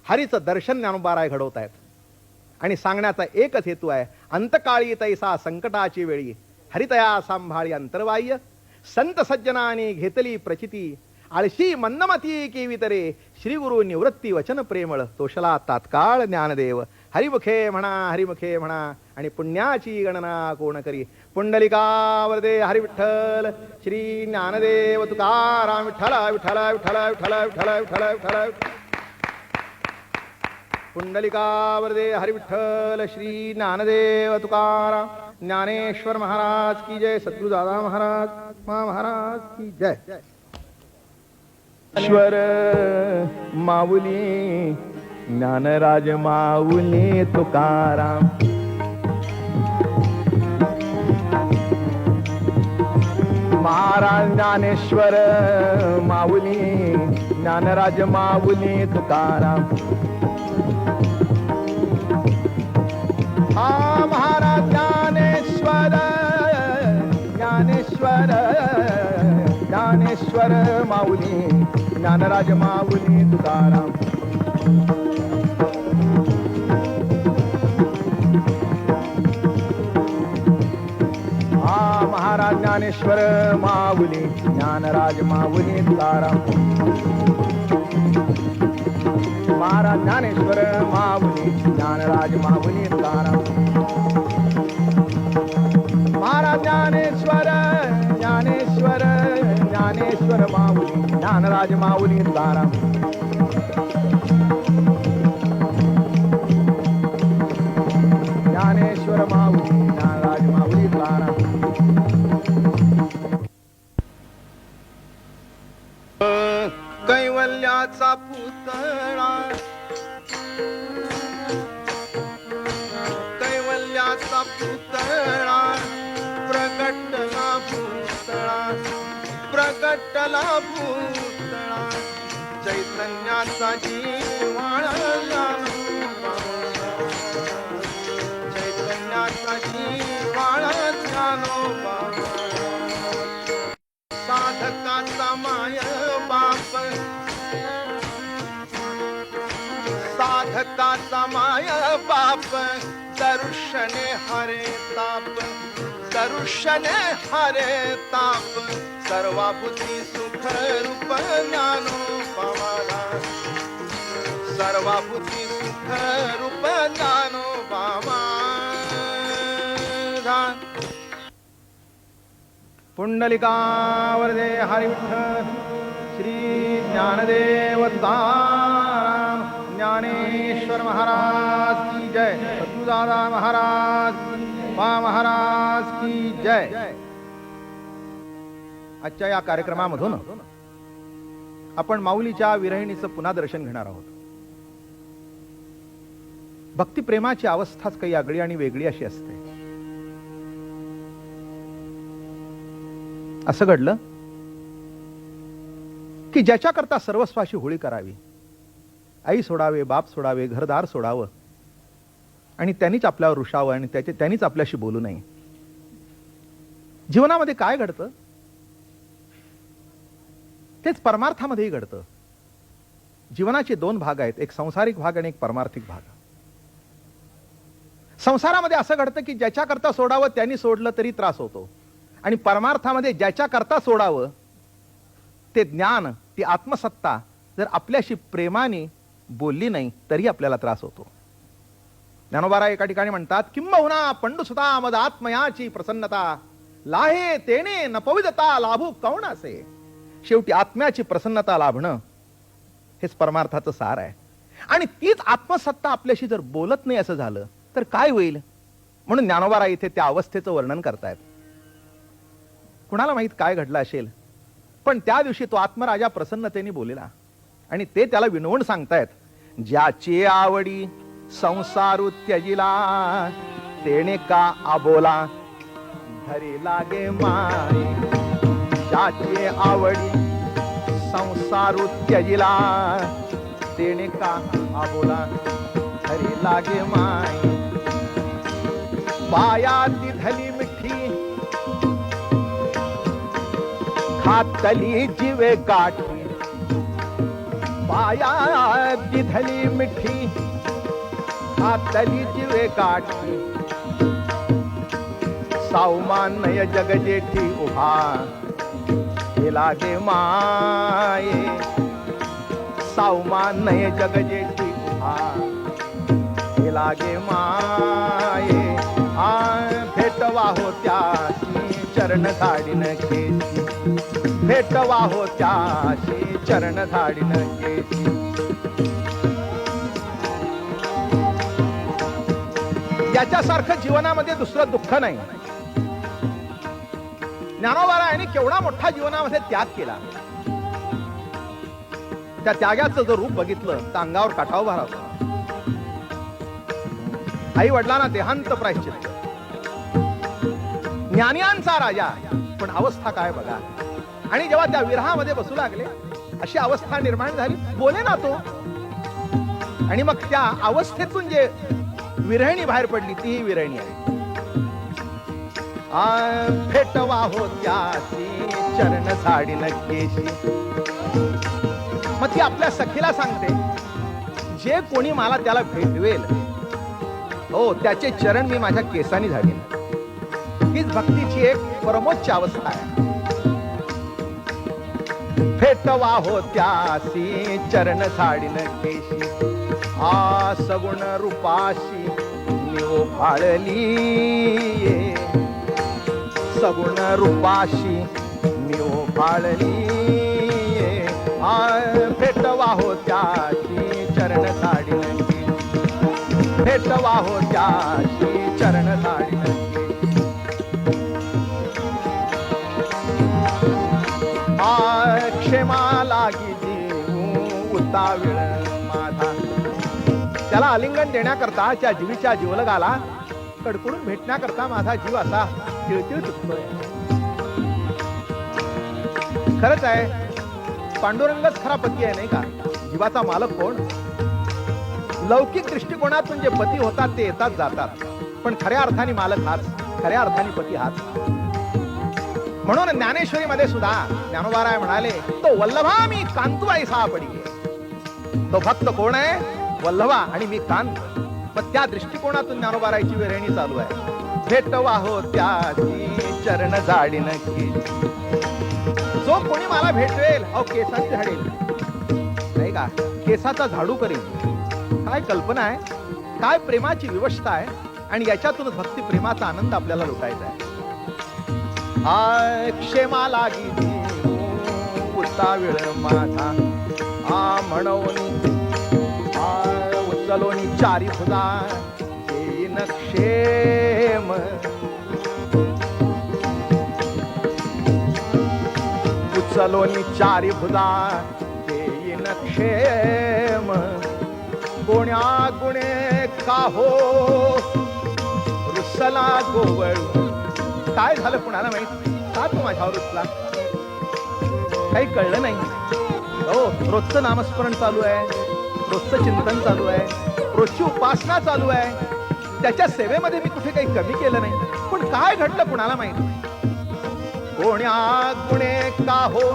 हरीचं दर्शन ज्ञानोबाराय घडवतायत. आणि सांगण्याचा एकच हेतू आहे, अंतकाळी तैसा संकटाची वेळी हरितया सांभाळी अंतर्बाह्य, संत सज्जनाने घेतली प्रचिती, आळशी मंदमती केवितरे, श्री गुरु निवृत्ती वचन प्रेमळ, तोषला तात्काळ ज्ञानदेव. हरिमुखे म्हणा हरिमुखे म्हणा, आणि पुण्याची गणना कोण करी. पुंडलिका वरदे हरी विठ्ठल, श्री ज्ञानदेव तुकाराम विठ्ठल विठ्ठल विठ्ठल विठ्ठल विठ्ठल विठ्ठल विठ्ठल. पुंडलिका वरदे हरी विठ्ठल, श्री ज्ञानदेव तुकाराम. ज्ञानेश्वर महाराज की जय. सद्गुरु दादा महाराज महाराज की जय. ईश्वर माऊली ज्ञानराज माऊली तुकाराम. महाराज ज्ञानेश्वर माऊली ज्ञानराज माऊली तुकाराम. हा महाराज ज्ञानेश्वर ज्ञानेश्वर ज्ञानेश्वर माऊली ज्ञानराज माऊली तुकाराम. हा महाराज ज्ञानेश्वर माऊली ज्ञानराज माऊली तुकाराम. महाराज ज्ञानेश्वर माऊली ज्ञानराज माऊली तुकाराम. महाराज ज्ञानेश्वर ज्ञानेश्वर ज्ञानेश्वर माऊली ज्ञानराज माऊली तुकाराम. ज्ञानेश्वर माऊली ज्ञानराज माऊली तुकाराम. कैवल्याचा पुतळा कैवल्याचा पुतळा प्रगटला भूतळा प्रगटला भूतळा. चैतन्याचा जीवाळा चैतन्याचा जीवाळा ज्ञानोबा. साधकाचा माय बाप साधकाचा माय बाप. दर्शने हरे ताप दर्शने हरे ताप. सर्वाभूती सुख रूप ज्ञानोबा. सर्वाभूती सुख रूप ज्ञानोबा. पुंडलिका वरदे हरी विठ्ठल, श्री ज्ञानदेव तुकाराम. ज्ञानेश्वर महाराज की जय. सद्गुरुदादा महाराज महाराज की जय. आजच्या या कार्यक्रमामधून आपण माऊलीच्या विरहिणीचं पुन्हा दर्शन घेणार आहोत. भक्तिप्रेमाची अवस्थाच काही आगळी आणि वेगळी अशी असते. असं घडलं की ज्याच्याकरता सर्वस्वाची होळी करावी, आई सोडावे, बाप सोडावे, घरदार सोडावं, आणि त्यांनीच आपल्यावर रुसावं आणि त्यांनीच आपल्याशी बोलू नये. जीवनामध्ये काय घडतं तेच परमार्थामध्येही घडतं. जीवनाचे 2 भाग आहेत, एक संसारिक भाग आणि एक परमार्थिक भाग. संसारामध्ये असं घडतं की ज्याच्याकरता सोडावं त्यांनी सोडलं तरी त्रास होतो, आणि परमार्थामध्ये ज्याच्याकरता सोडावं ते ज्ञान, ती आत्मसत्ता जर आपल्याशी प्रेमाने बोलली नाही तरी आपल्याला त्रास होतो. ज्ञानोबा एका ठिकाणी म्हणतात, किंबहुना पंडुसुता मद आत्मयाची प्रसन्नता, लाहे तेने न पवित्रता लाभू कौण असे. शेवटी आत्म्याची प्रसन्नता लाभणं हेच परमार्थाचं सार आहे. आणि तीच आत्मसत्ता आपल्याशी जर बोलत नाही असं झालं तर काय होईल. म्हणून ज्ञानोबा इथे त्या अवस्थेचं वर्णन करतायत. कुणाला माहित काय घडलं असेल, पण त्या दिवशी तो आत्मराजा प्रसन्नतेने बोलला आणि ते त्याला विनवून सांगतायत. ज्याची आवडी संसारू त्यजिला, तेने का आबोला धरी लागे माई. ज्याची आवडी संसारू त्यजिला, तेने का आबोला धरी लागे माई. पायाती धली मिठी खातली जीवे गाठी पाया दिधली मिठी खातली जीवे गाठी सावमानय जग जेठी उभा हे लागे माये सावमानय जग जेठी उभा हे लागे माये भेटवा होत्याशी चरण धाडीन केशी भेटवा होत्याशी चरण धाडीन केशी याच्यासारखं जीवनामध्ये दुसरं दुःख नाही. ज्ञानोबारायांनी केवढा मोठा जीवनामध्ये त्याग केला. त्या त्यागाचं जर रूप बघितलं तर अंगावर काटा उभा राहतो. आई वडिलांना देहांत प्रायश्चित्त, ज्ञानियांचा राजा, पण अवस्था काय बघा. आणि जेव्हा त्या विरहामध्ये बसू लागले अशी अवस्था निर्माण झाली. बोले ना तो. आणि मग त्या अवस्थेतून जे विरहिणी बाहेर पडली ती विरहिणी आहे. भेटवा होत्याशी चरण झाडीन केशी. मग ती आपल्या सखीला सांगते जे कोणी मला त्याला भेटवेल हो त्याचे चरण मी माझ्या केसांनी झाडीन. हीच भक्तीची एक परमोच्च अवस्था आहे. भेटवा होत्याशी चरण झाडीन केशी सगुण रूपाशी निओ फाळली सगुण रूपाशी निओ फाळली भेटवा होत्याशी चरण झाडीन भेटवा होत्याशी चरण झाडीन क्षेमा लागी जीव उताविळ माझा. त्याला आलिंगन देण्याकरता त्या जीवीच्या जीवलगाला कडकडून भेटण्याकरता माझा जीव असा तिळतिळ तुटतोय. खरंच आहे पांडुरंगच खरा पती आहे नाही का. जीवाचा मालक कोण. लौकिक दृष्टिकोनातून जे पती होतात ते येतात जातात, पण खऱ्या अर्थाने मालक हाच, खऱ्या अर्थाने पती हाच. म्हणून ज्ञानेश्वरी मध्ये सुद्धा ज्ञानोबाराय म्हणाले तो वल्लभा मी कांतुबाई सापडी. तो भक्त कोण आहे वल्लभा आणि मी कांत. मग त्या दृष्टिकोनातून ज्ञानोबारायची विरहिणी चालू आहे. भेटवा होत्याशी चरण झाडीन केशी. जो कोणी मला भेटवेल अहो केसाची झाडेल नाही का. केसाचा झाडू करेल. काय कल्पना आहे, काय प्रेमाची विवशता आहे. आणि याच्यातूनच भक्ती प्रेमाचा आनंद आपल्याला लुटायचा आहे. क्षेमा लागी उताविळ माझा म्हणून उचलोनी चारी फुला येईन क्षेम. उचलोनी चारी फुला येईन क्षेम. गुण्या गुणे का हो रुसला गोवळू. काय झालं कुणाला माहित. का तू माझ्यावर रुसला काही कळलं नाही. हो रोजचं नामस्मरण चालू आहे, रोजचं चिंतन चालू आहे, रोजची उपासना चालू आहे. त्याच्या सेवेमध्ये मी कुठे काही कमी केलं नाही, पण काय घडलं कुणाला माहित. कोण्या गुणे का हो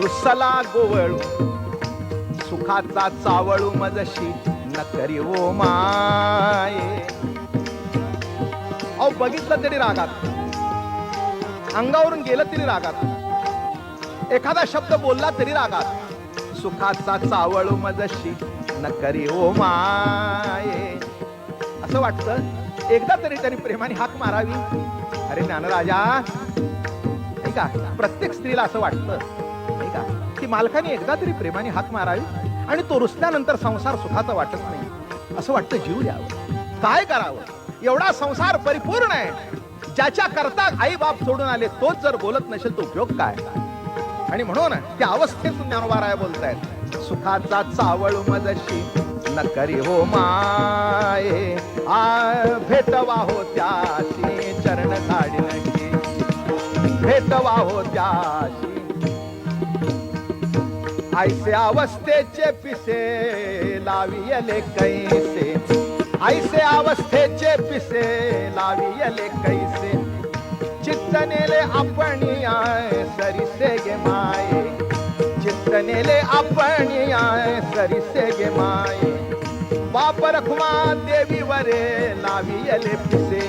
रुसला गोवळू. सुखाचा चावळू मजशी न करी ओ माये. अहो बघितलं तरी रागात, अंगावरून गेलं तरी रागात, एखादा शब्द बोलला तरी रागात. सुखाचा चावळू मजशी न करी ओ माये. असं वाटतं एकदा तरी त्यांनी प्रेमाने हाक मारावी. अरे ज्ञानराजा नाही का, प्रत्येक स्त्रीला असं वाटतं नाही का की मालकाने एकदा तरी प्रेमाने हाक मारावी. आणि तो रुसल्यानंतर संसार सुखाचा वाटत नाही. असं वाटतं जीव द्यावं. काय करावं. एवढा संसार परिपूर्ण आहे. ज्याच्या करता आई बाप सोडून आले तोच जर बोलत नसेल तो उपयोग काय. आणि म्हणून त्या अवस्थेतून ज्ञानोबाराय बोलतायत सुखाचा चावळू मजशी न करी हो माये. भेटवा होत्याशी चरण झाडीन केशी. भेटवा होत्याशी ऐसे अवस्थेचे पिसे लावियले कैसे. ऐसे अवस्थेचे पिसे लावियले कैसे. चित्त चित्त नेले आपणी आय सरिसे गे माये, चित्त नेले आपणी आय सरिसे गे माये, बाप रखुमा देवी वरे लावियले पिसे,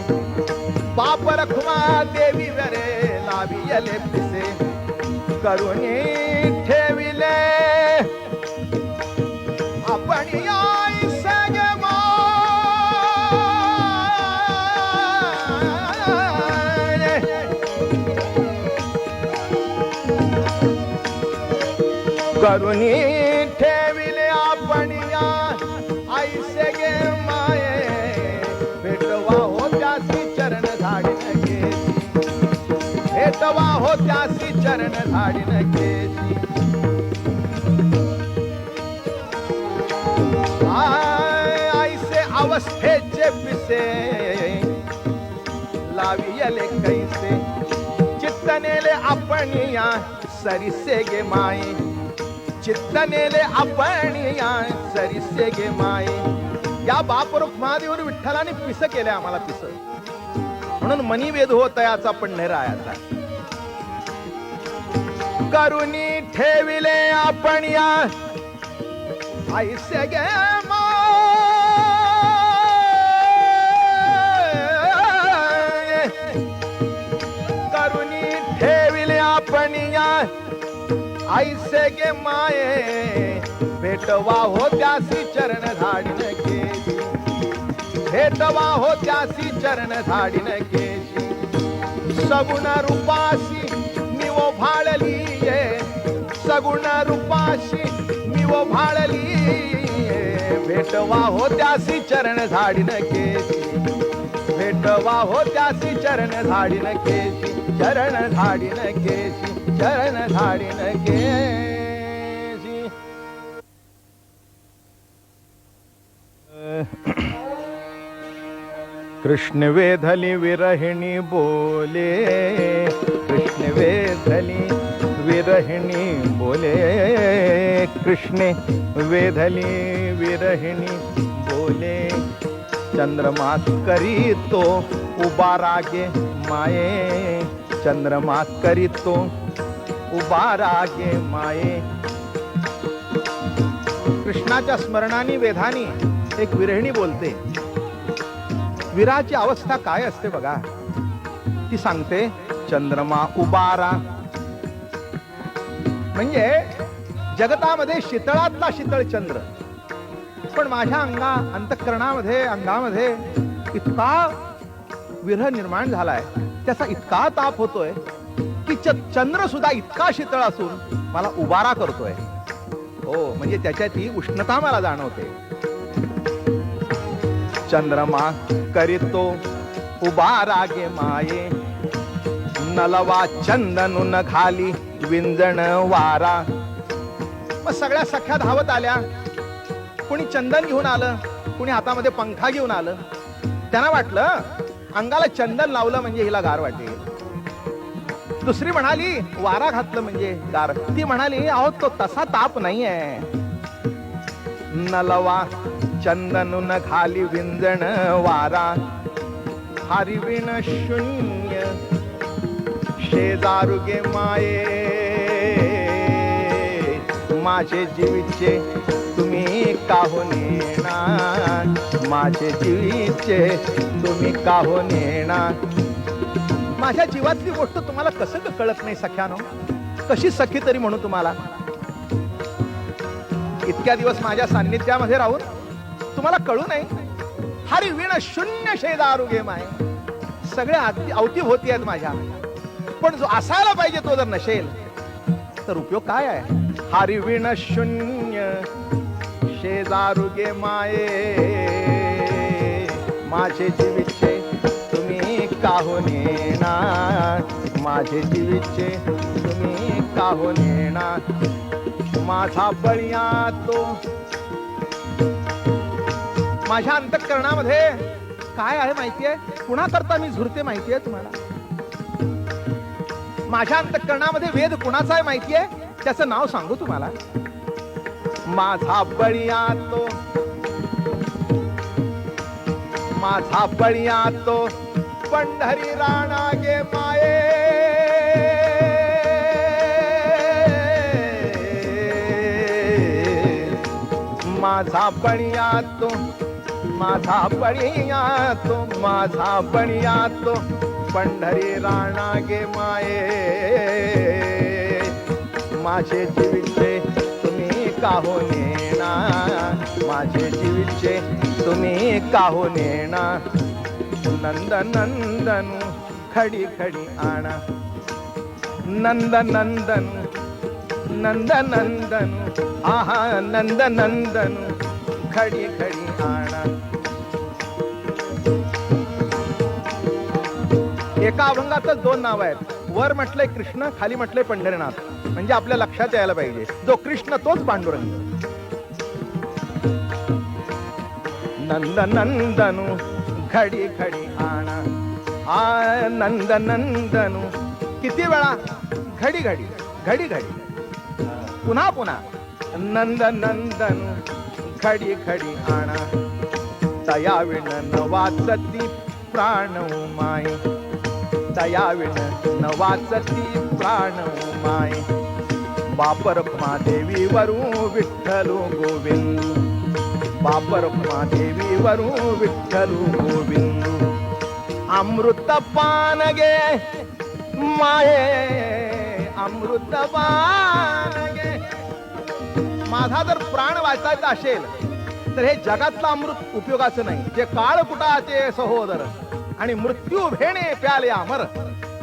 बाप रखुमा देवी वरे लावियले पिसे, करुणी ठेविले आपणी आय सगे माये, करुणी ठेविले आपणी आय सगे माये, भेटवा हो त्यासी चरण धाडिन केसी, भेटवा हो त्यासी चरण धाडिन केसी, आईसे अवस्थेचे पिसे लावियले कैसे, चित्त नेले आपणी सरिसे गे माये, चित्त नेले आपणी सरिसे गे माये, या बाप रुक्मादेवर विठ्ठलाने पिस केले आम्हाला पिस, म्हणून मनी वेद होत याचा पंढरायाचा, करुणी ठेविले आपण आईसे गे माये, करुणी ठेविले आपण आईसे गे माये, भेटवा हो त्यासी चरण धाडिन केसी, भेटवा हो त्यासी चरण धाडिन केसी, सगुण रूपासी निवो भाळली ये, सगुण रूपाशी निवो भाळली ये, भेटवा हो त्यासी चरण धाडिन केसी, भेटवा हो त्यासी चरण धाडिन केसी, चरण धाडिन केसी, चरण धाडिन केसी. कृष्ण वेधली विरहिणी बोले, कृष्ण वेधली विरहिणी बोले, कृष्ण वेधली विरहिणी बोले, चंद्रमा करी तो उभा रागे माये, चंद्रमा करी तो उभा रागे माये. कृष्णाच्या स्मरणाने वेधानी एक विरहिणी बोलते. विराची अवस्था काय असते बघा, ती सांगते चंद्रमा उबारा, म्हणजे जगतामध्ये शीतळातला शीतळ चंद्र, पण माझ्या अंतःकरणामध्ये अंगामध्ये इतका विरह निर्माण झालाय, त्याचा इतका ताप होतोय की चंद्र सुद्धा इतका शीतळ असून मला उबारा करतोय. हो, म्हणजे त्याच्यात ही उष्णता मला जाणवते. चंद्रमा करीतो उभा रागे माये, नलवा चंदन घाली विंजण वारा. मग सगळ्या सख्या धावत आल्या, कुणी चंदन घेऊन आलं, कुणी हातामध्ये पंखा घेऊन आलं. त्यांना वाटलं अंगाला चंदन लावलं म्हणजे हिला गार वाटेल. दुसरी म्हणाली वारा घातलं म्हणजे गार. ती म्हणाली अहो तो तसा ताप नाहीये. नलवा चंदन घाली विंजण वारा, हरिविण शून्य शेजारुगे माये, माझे जीवीचे तुम्ही काहून येणार, माझे जीवीचे तुम्ही काहून येणार. माझ्या जीवातली गोष्ट तुम्हाला कसं कळत नाही सख्यानो, कशी सखी तरी म्हणू तुम्हाला. इतक्या दिवस माझ्या सान्निध्यामध्ये राहून तुम्हाला कळू नाही. हरिविण शून्य शेजारुगे माये, सगळ्या अवतीभोवती आहेत माझ्या, पण जो असायला पाहिजे तो जर नसेल तर उपयोग काय आहे. हरिविण शून्य शेजारुगे माये, माझे जीवीचे तुम्ही काहून येणार, माझे जीवीचे तुम्ही काहून येणार. माझा बळिया तो, माझ्या अंतःकरणामध्ये काय आहे माहितीये, कुणाकरता मी झुरते माहितीये तुम्हाला. माझ्या अंतःकरणामध्ये वेद कुणाचा आहे माहितीये, त्याचं नाव सांगू तुम्हाला. माझा बळिया तो, माझा बळिया तो पंढरी राणा गे माये माझा बणिया तो माझा बणिया तो माझा बणिया तो पंढरी राणा गे माये माझे जीवितचे तुम्ही काहो नेना माझे जीवितचे तुम्ही काहो नेना नंद नंदनु खडी खडी आणा नंद नंदनु नंद नंदनु आहा नंद नंदनु खडी खडी आणा एका अभंगातच दोन नाव आहेत वर म्हटलंय कृष्ण खाली म्हटलंय पंढरीनाथ म्हणजे आपल्या लक्षात यायला पाहिजे जो कृष्ण तोच पांडुरंग नंद नंदनु खडी खडी आणा आ नंद नंदनु किती वेळा घडी घडी घडी घडी पुन्हा पुन्हा नंद नंदनु खडी खडी आणा दयाविण न वाचती प्राण माई दयाविण न वाचती प्राण माई बापर देवी वरू विठ्ठलू गोविंदू बापर देवी वरू विठ्ठलू गोविंदू अमृत पान गे माये अमृत पान गे माझा जर प्राण वाचायचा असेल तर हे जगातलं अमृत उपयोगाचं नाही जे काळ कुटाचे सहोदर आणि मृत्यू भेणे प्याले अमर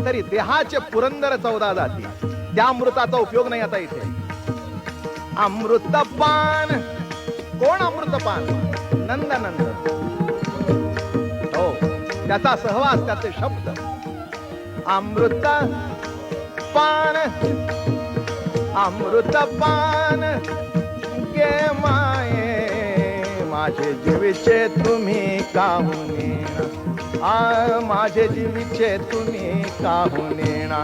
तरी देहाचे पुरंदर 14 जाती त्या अमृताचा उपयोग नाही आता इथे अमृतपान कोण अमृतपान नंद नंद हो त्याचा सहवास त्याचे शब्द अमृत पान अमृतपान गे माये माझे जीविचे तुम्ही काहून नेना माझे जीविचे तुम्ही काहून नेना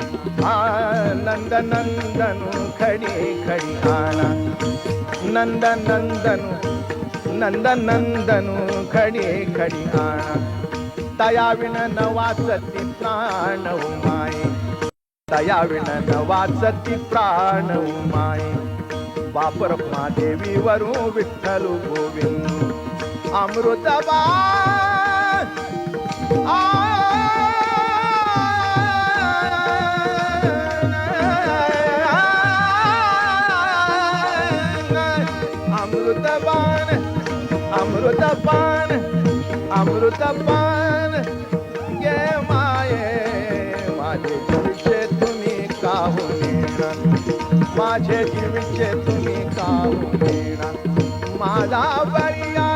नंद नंदनु खडी खडी आणा नंद नंदनु नंद नंदनु खडी खडी आणा दयाविण न वाचती प्राण माये दयाविण न वाचती प्राण माये बापर देवी वरू विठ्ठलू गोविंदू अमृतबा अमृतपान अमृतपान अमृतपान गे माये माझे जीविचे तुम्ही काहून नेना माझे जीविचे तुम्ही काहून नेना माझा बळिया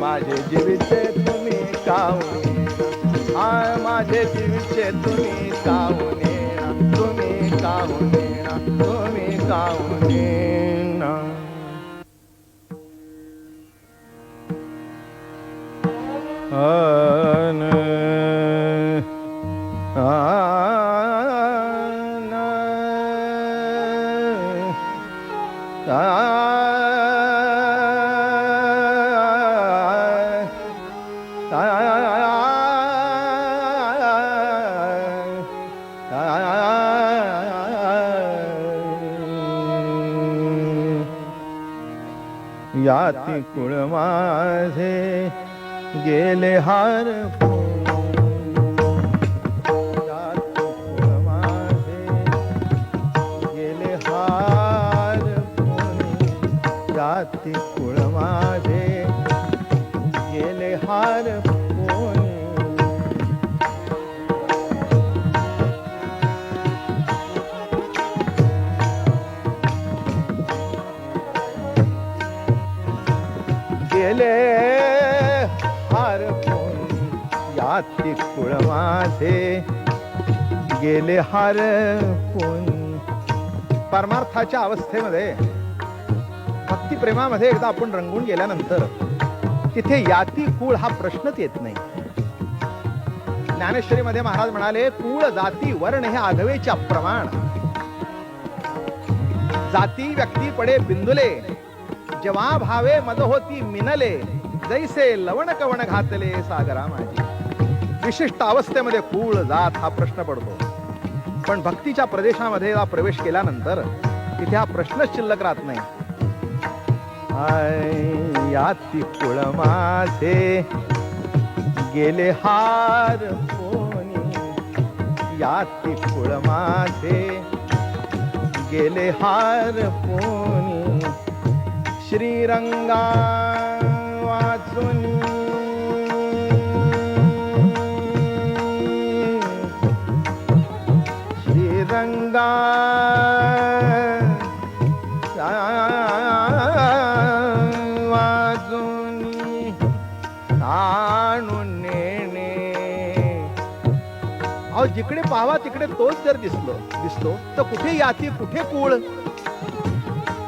माझे जीविचे तुम्ही काहून माझे जीविचे तुम्ही काहून नेना तुम्ही काहून नेना तुम्ही काहून नेना याती कुळ माझे गेले हार याती कुळ माझे गेले हार याती कुळ माझे गेले हार गेले हार याती कुळ माझे गेले हरपून. परमार्थाच्या अवस्थेमध्ये भक्ती प्रेमामध्ये एकदा आपण रंगून गेल्यानंतर तिथे याती कुळ हा प्रश्नच येत नाही. ज्ञानेश्वरीमध्ये महाराज म्हणाले, कुळ जाती वर्ण हे आघवेचे अप्रमाण. जाती व्यक्ती पडे बिंदुले, जेव्हा भावे मद होती मिनले, जैसे लवण कवण घातले सागरा माझी. विशिष्ट अवस्थेमध्ये कुळ जात हा प्रश्न पडतो, पण भक्तीच्या प्रदेशामध्ये प्रवेश केल्यानंतर तिथे हा प्रश्नच शिल्लक राहत नाही. याती कुळ माझे गेले हार कोणी, याती कुळ माझे गेले हार कोणी. श्रीरंगा वाचुनी श्रीरंगा वाचुनी आणून नेणे. अहो, जिकडे पाहावा तिकडे तोच जर दिसतो तर कुठे याती कुठे कुळ,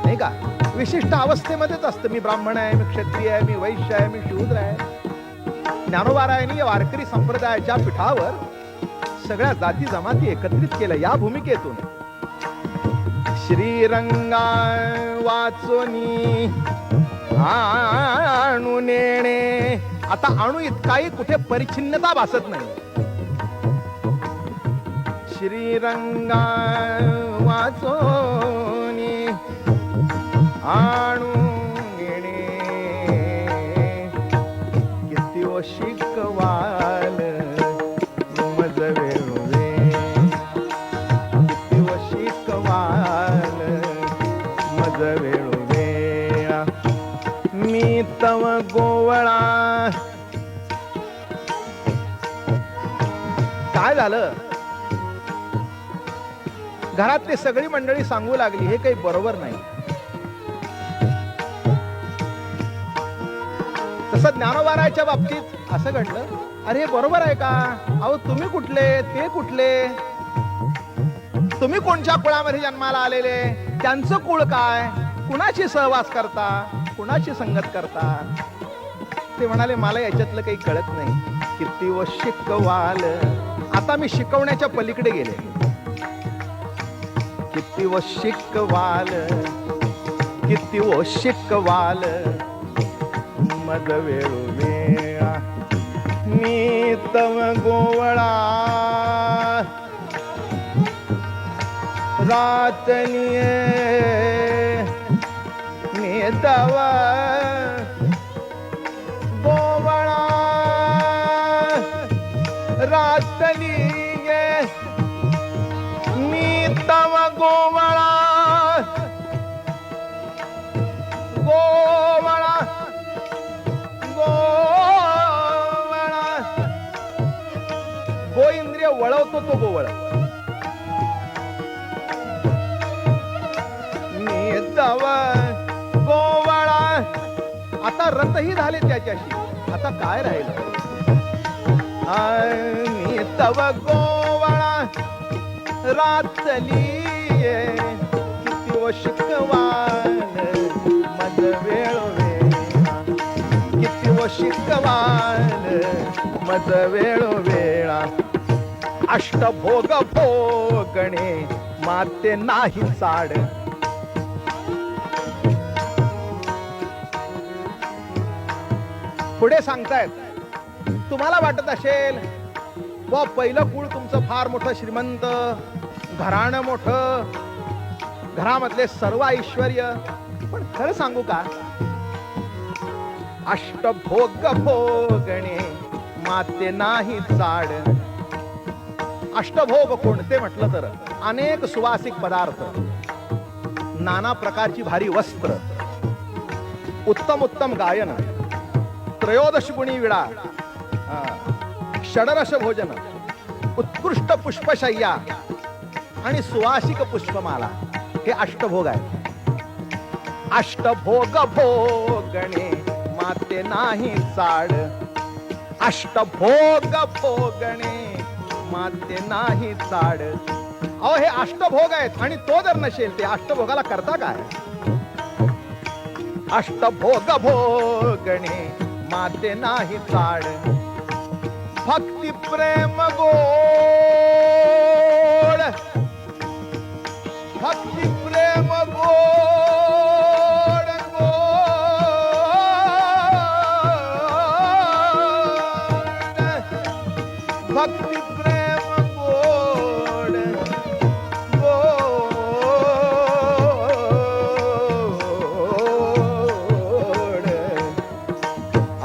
नाही का? विशिष्ट अवस्थेमध्येच असतं. मी ब्राह्मण आहे, मी क्षत्रिय आहे, मी वैश्य आहे, मी शूद्र आहे. ज्ञानोबारायांनी या वारकरी संप्रदायाच्या पीठावर सगळ्या जाती जमाती एकत्रित केल्या या भूमिकेतून. श्रीरंगा वाचोनी आणू नेणे. आता आणू इतकाही कुठे परिच्छिन्नता भासत नाही. श्रीरंगा वाचोनी आणून येणे. किती ओ शिकवाल मज वेळोवे, किती ओ शिकवाल मज वेळोवे. मी तव गोवळा. काय झालं? घरातली सगळी मंडळी सांगू लागली, हे काही बरोबर नाही. तसं ज्ञानोबाराच्या बाबतीत असं घडलं, अरे हे बरोबर आहे का? अहो, तुम्ही कुठले, ते कुठले, तुम्ही कोणत्या कुळामध्ये जन्माला आलेले, त्यांचं कुळ काय, कुणाशी सहवास करता, कुणाशी संगत करता? ते म्हणाले, मला याच्यातलं काही कळत नाही. किती व शिकवाल. आता मी शिकवण्याच्या पलीकडे गेले. किती व शिकवाल, किती व शिकवाल मज वेळोवेळा. मी तव गोवळा रातनिये. मी तव गोवळा रातनिये. मी तव गोवळा गोवळा गोवळा. गो इंद्रिय वळवतो तो गोवळ. मी तव गोवळा. आता रतही झाले त्याच्याशी, आता काय राहिलं? मी तव गोवळा रातली. किती व शिकवाल मज वेळोवेळा. किती व शिकवाल मज वेळोवेळा. अष्टभोग भोगणे माते नाही चाड. पुढे सांगतायत, तुम्हाला वाटत असेल व पहिलं कुळ तुमचं फार मोठं श्रीमंत, घराणं मोठं, घरामधले सर्व ऐश्वर्य. पण खरं सांगू का? अष्टभोग भोगणे माते नाही चाड. अष्टभोग कोणते म्हटलं तर अनेक सुवासिक पदार्थ, नाना प्रकारची भारी वस्त्र, उत्तम उत्तम गायन, त्रयोदश गुणी विडा, षडरस भोजन, उत्कृष्ट पुष्पशय्या आणि सुवासिक पुष्पमाला, हे अष्टभोग आहे. अष्टभोग भोगणे माते नाही चाड. अष्टभोग भोगणे माते नाही ताड. अहो हे अष्टभोग आहेत आणि तो जर नसेल ते अष्टभोगाला करता काय? अष्टभोग भोगणे माते नाही ताड. भक्ती प्रेम गोड, भक्ती प्रेम गोड गोड, भक्ती प्रेम गोड गोड.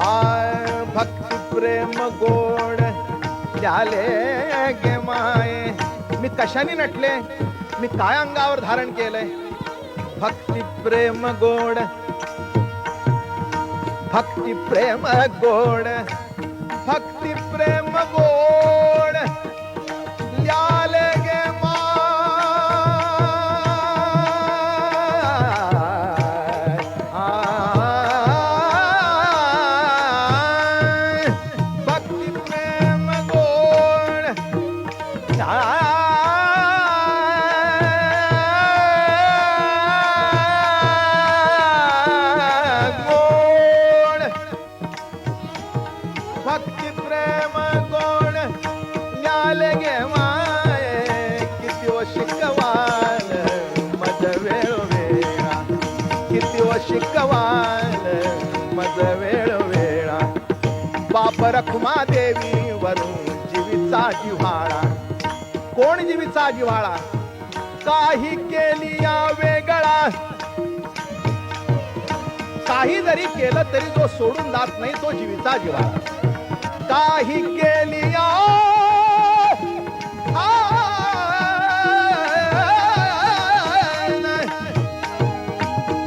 आय भक्ती प्रेम गोड त्याले गे माये. मी कशाने नटले, मी काय अंगावर धारण केलंय? भक्ती प्रेम गोड, भक्ती प्रेम गोड, भक्ती प्रेम गोड ल्याले गे माय. भक्ती प्रेम गोड गोड, भक्ती प्रेम गोड ल्याले गे माये. किती व शिकवाल मज वेळोवेळा, किती व शिकवाल मज वेळोवेळा. बाप रखुमा देवी वरून जीवीचा जिव्हाळा. कोण जीवीचा जिव्हाळा? काही केली या वेगळा. काही जरी केलं तरी जो सोडून जात नाही तो जीवीचा जिव्हाळा. काही केली या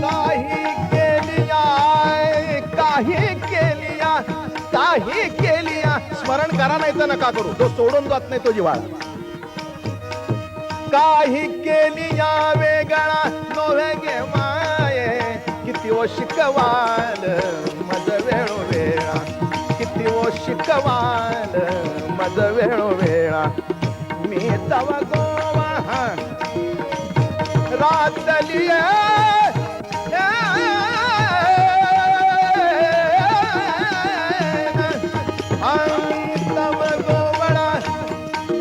काही केलिया, काही केलिया, काही केलिया. स्मरण करा नाही तर नका करू. तो सोडून जात नाही तो जिव्हाळा. काही केलिया वेगळा नव्हे गे माये. किती ओ शिकवाल मज वेळोवेळा, किती ओ शिकवाल मज वेळोवेळा. मी तव गोवा रातली तव गोवळा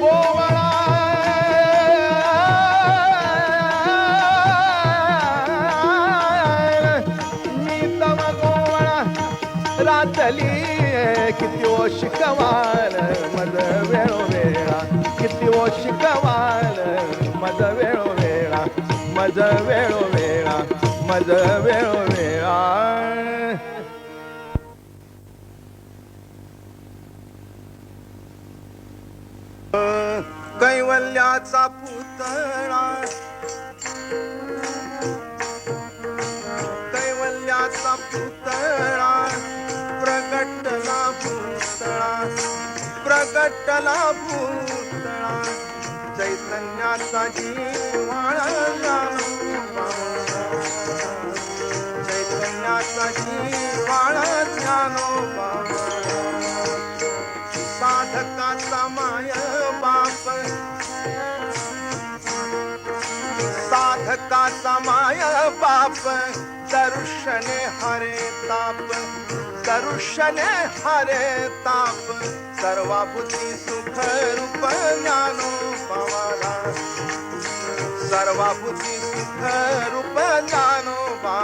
गोवळा मी तव गोवळा रातली. किती ओ शिकवाल मज वेळोवेळा, किती ओ शिकवाल मज वेळोवेळा, मज वेळोवेळा, मज वेळोवेळा. कैवल्याचा पुतळा, कैवल्याचा पुतळा प्रगटला पुतळा, प्रगटला पुतळा. चैतन्याचा जिव्हाळा चैतन्याचा जिव्हाळा ज्ञानोबा. साधकाचा माय बाप, साधकाचा माय बाप. दर्शने हरे ताप, दर्शने हरे ताप. सर्वाभूती सुख रूप ज्ञानोबाला, सर्वाभूती सुख रूप ज्ञानोबा.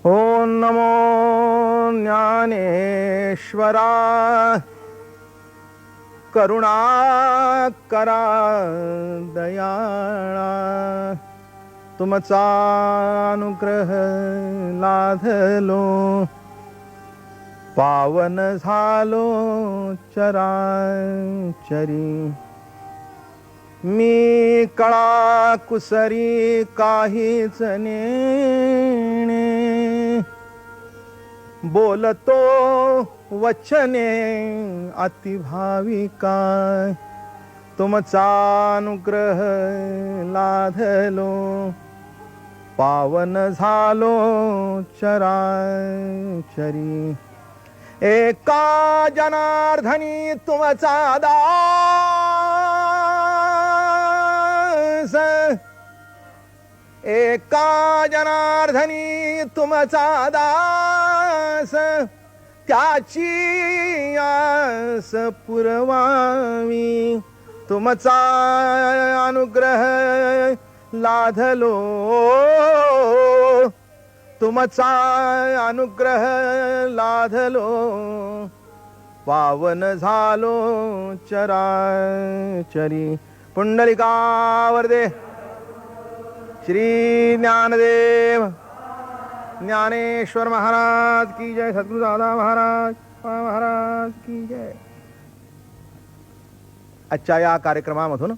ओम नमो ज्ञानेश्वरा. करुणाकरा दयाळा. तुमचा अनुग्रह लाधलो, पावन झालो चराचरी. मी कळा कुसरी काहीच नेणे, बोलतो वचने अतिभाविका. तुमचा अनुग्रह लाधलो, पावन झालो चराचरी. एका जनार्दनी तुमचा दास, एका जनार्दनी तुमचा दास, त्याची आस पुरवावी. तुमचा अनुग्रह लाधलो, तुमचा अनुग्रह लाधलो, पावन झालो चराचरी. पुंडलिकावर दे. श्री ज्ञानदेव ज्ञानेश्वर महाराज की जय. सद्गुरु दादा महाराज की जय. आजच्या या कार्यक्रमामधून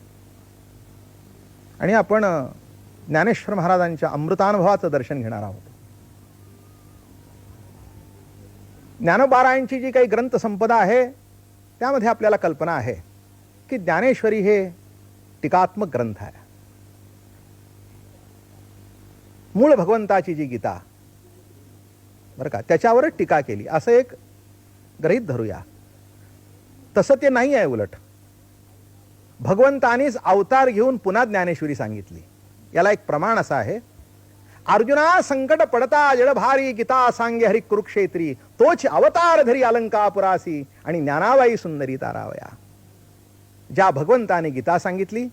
आणि आपण ज्ञानेश्वर महाराजांच्या अमृतानुभवाचं दर्शन घेणार आहोत. ज्ञानोबारायांची जी काही ग्रंथसंपदा आहे त्यामध्ये आपल्याला कल्पना आहे की ज्ञानेश्वरी हे टीकात्मक ग्रंथ आहे. मूळ भगवंताची जी गीता बरं का, त्याच्यावरच टीका केली असं एक गृहीत धरूया. तसं ते नाही आहे. उलट भगवंतानीच अवतार घेऊन पुन्हा ज्ञानेश्वरी सांगितली. याला एक प्रमाण असं आहे, अर्जुना संकट पडता जडभारी गीता सांगे हरी कुरुक्षेत्री, तोच अवतार धरी अलंकापुरासी आणि ज्ञानाबाई सुंदरी तारावया. ज्या भगवंताने गीता सांगितली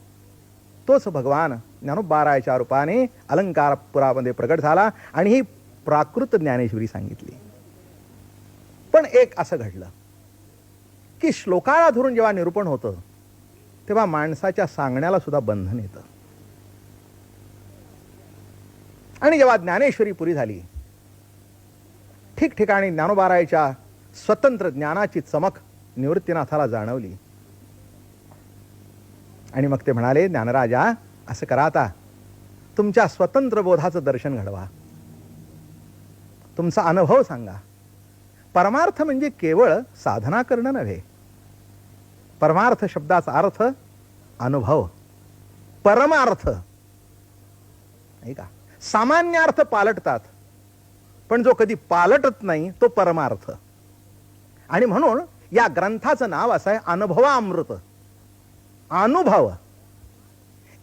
तोच भगवान ज्ञानोबारायाच्या रूपाने अलंकारपुरामध्ये प्रगट झाला आणि ही प्राकृत ज्ञानेश्वरी सांगितली. पण एक असं घडलं की श्लोकाला धरून जेव्हा निरूपण होतं तेव्हा माणसाच्या सांगण्याला सुद्धा बंधन येतं. आणि जेव्हा ज्ञानेश्वरी पुरी झाली, ठिकठिकाणी ज्ञानोबारायाच्या स्वतंत्र ज्ञानाची चमक निवृत्तीनाथाला जाणवली. आणि मग ते म्हणाले, ज्ञानराजा असं करा, आता तुमच्या स्वतंत्र बोधाचं दर्शन घडवा, तुमचा अनुभव सांगा. परमार्थ म्हणजे केवळ साधना करणं नव्हे. परमार्थ शब्दाचा अर्थ अनुभव. परमार्थ नाही का, सामान्य अर्थ पालटतात पण जो कधी पालटत नाही तो परमार्थ. आणि म्हणून या ग्रंथाचं नाव असं आहे अनुभवामृत. अनुभव.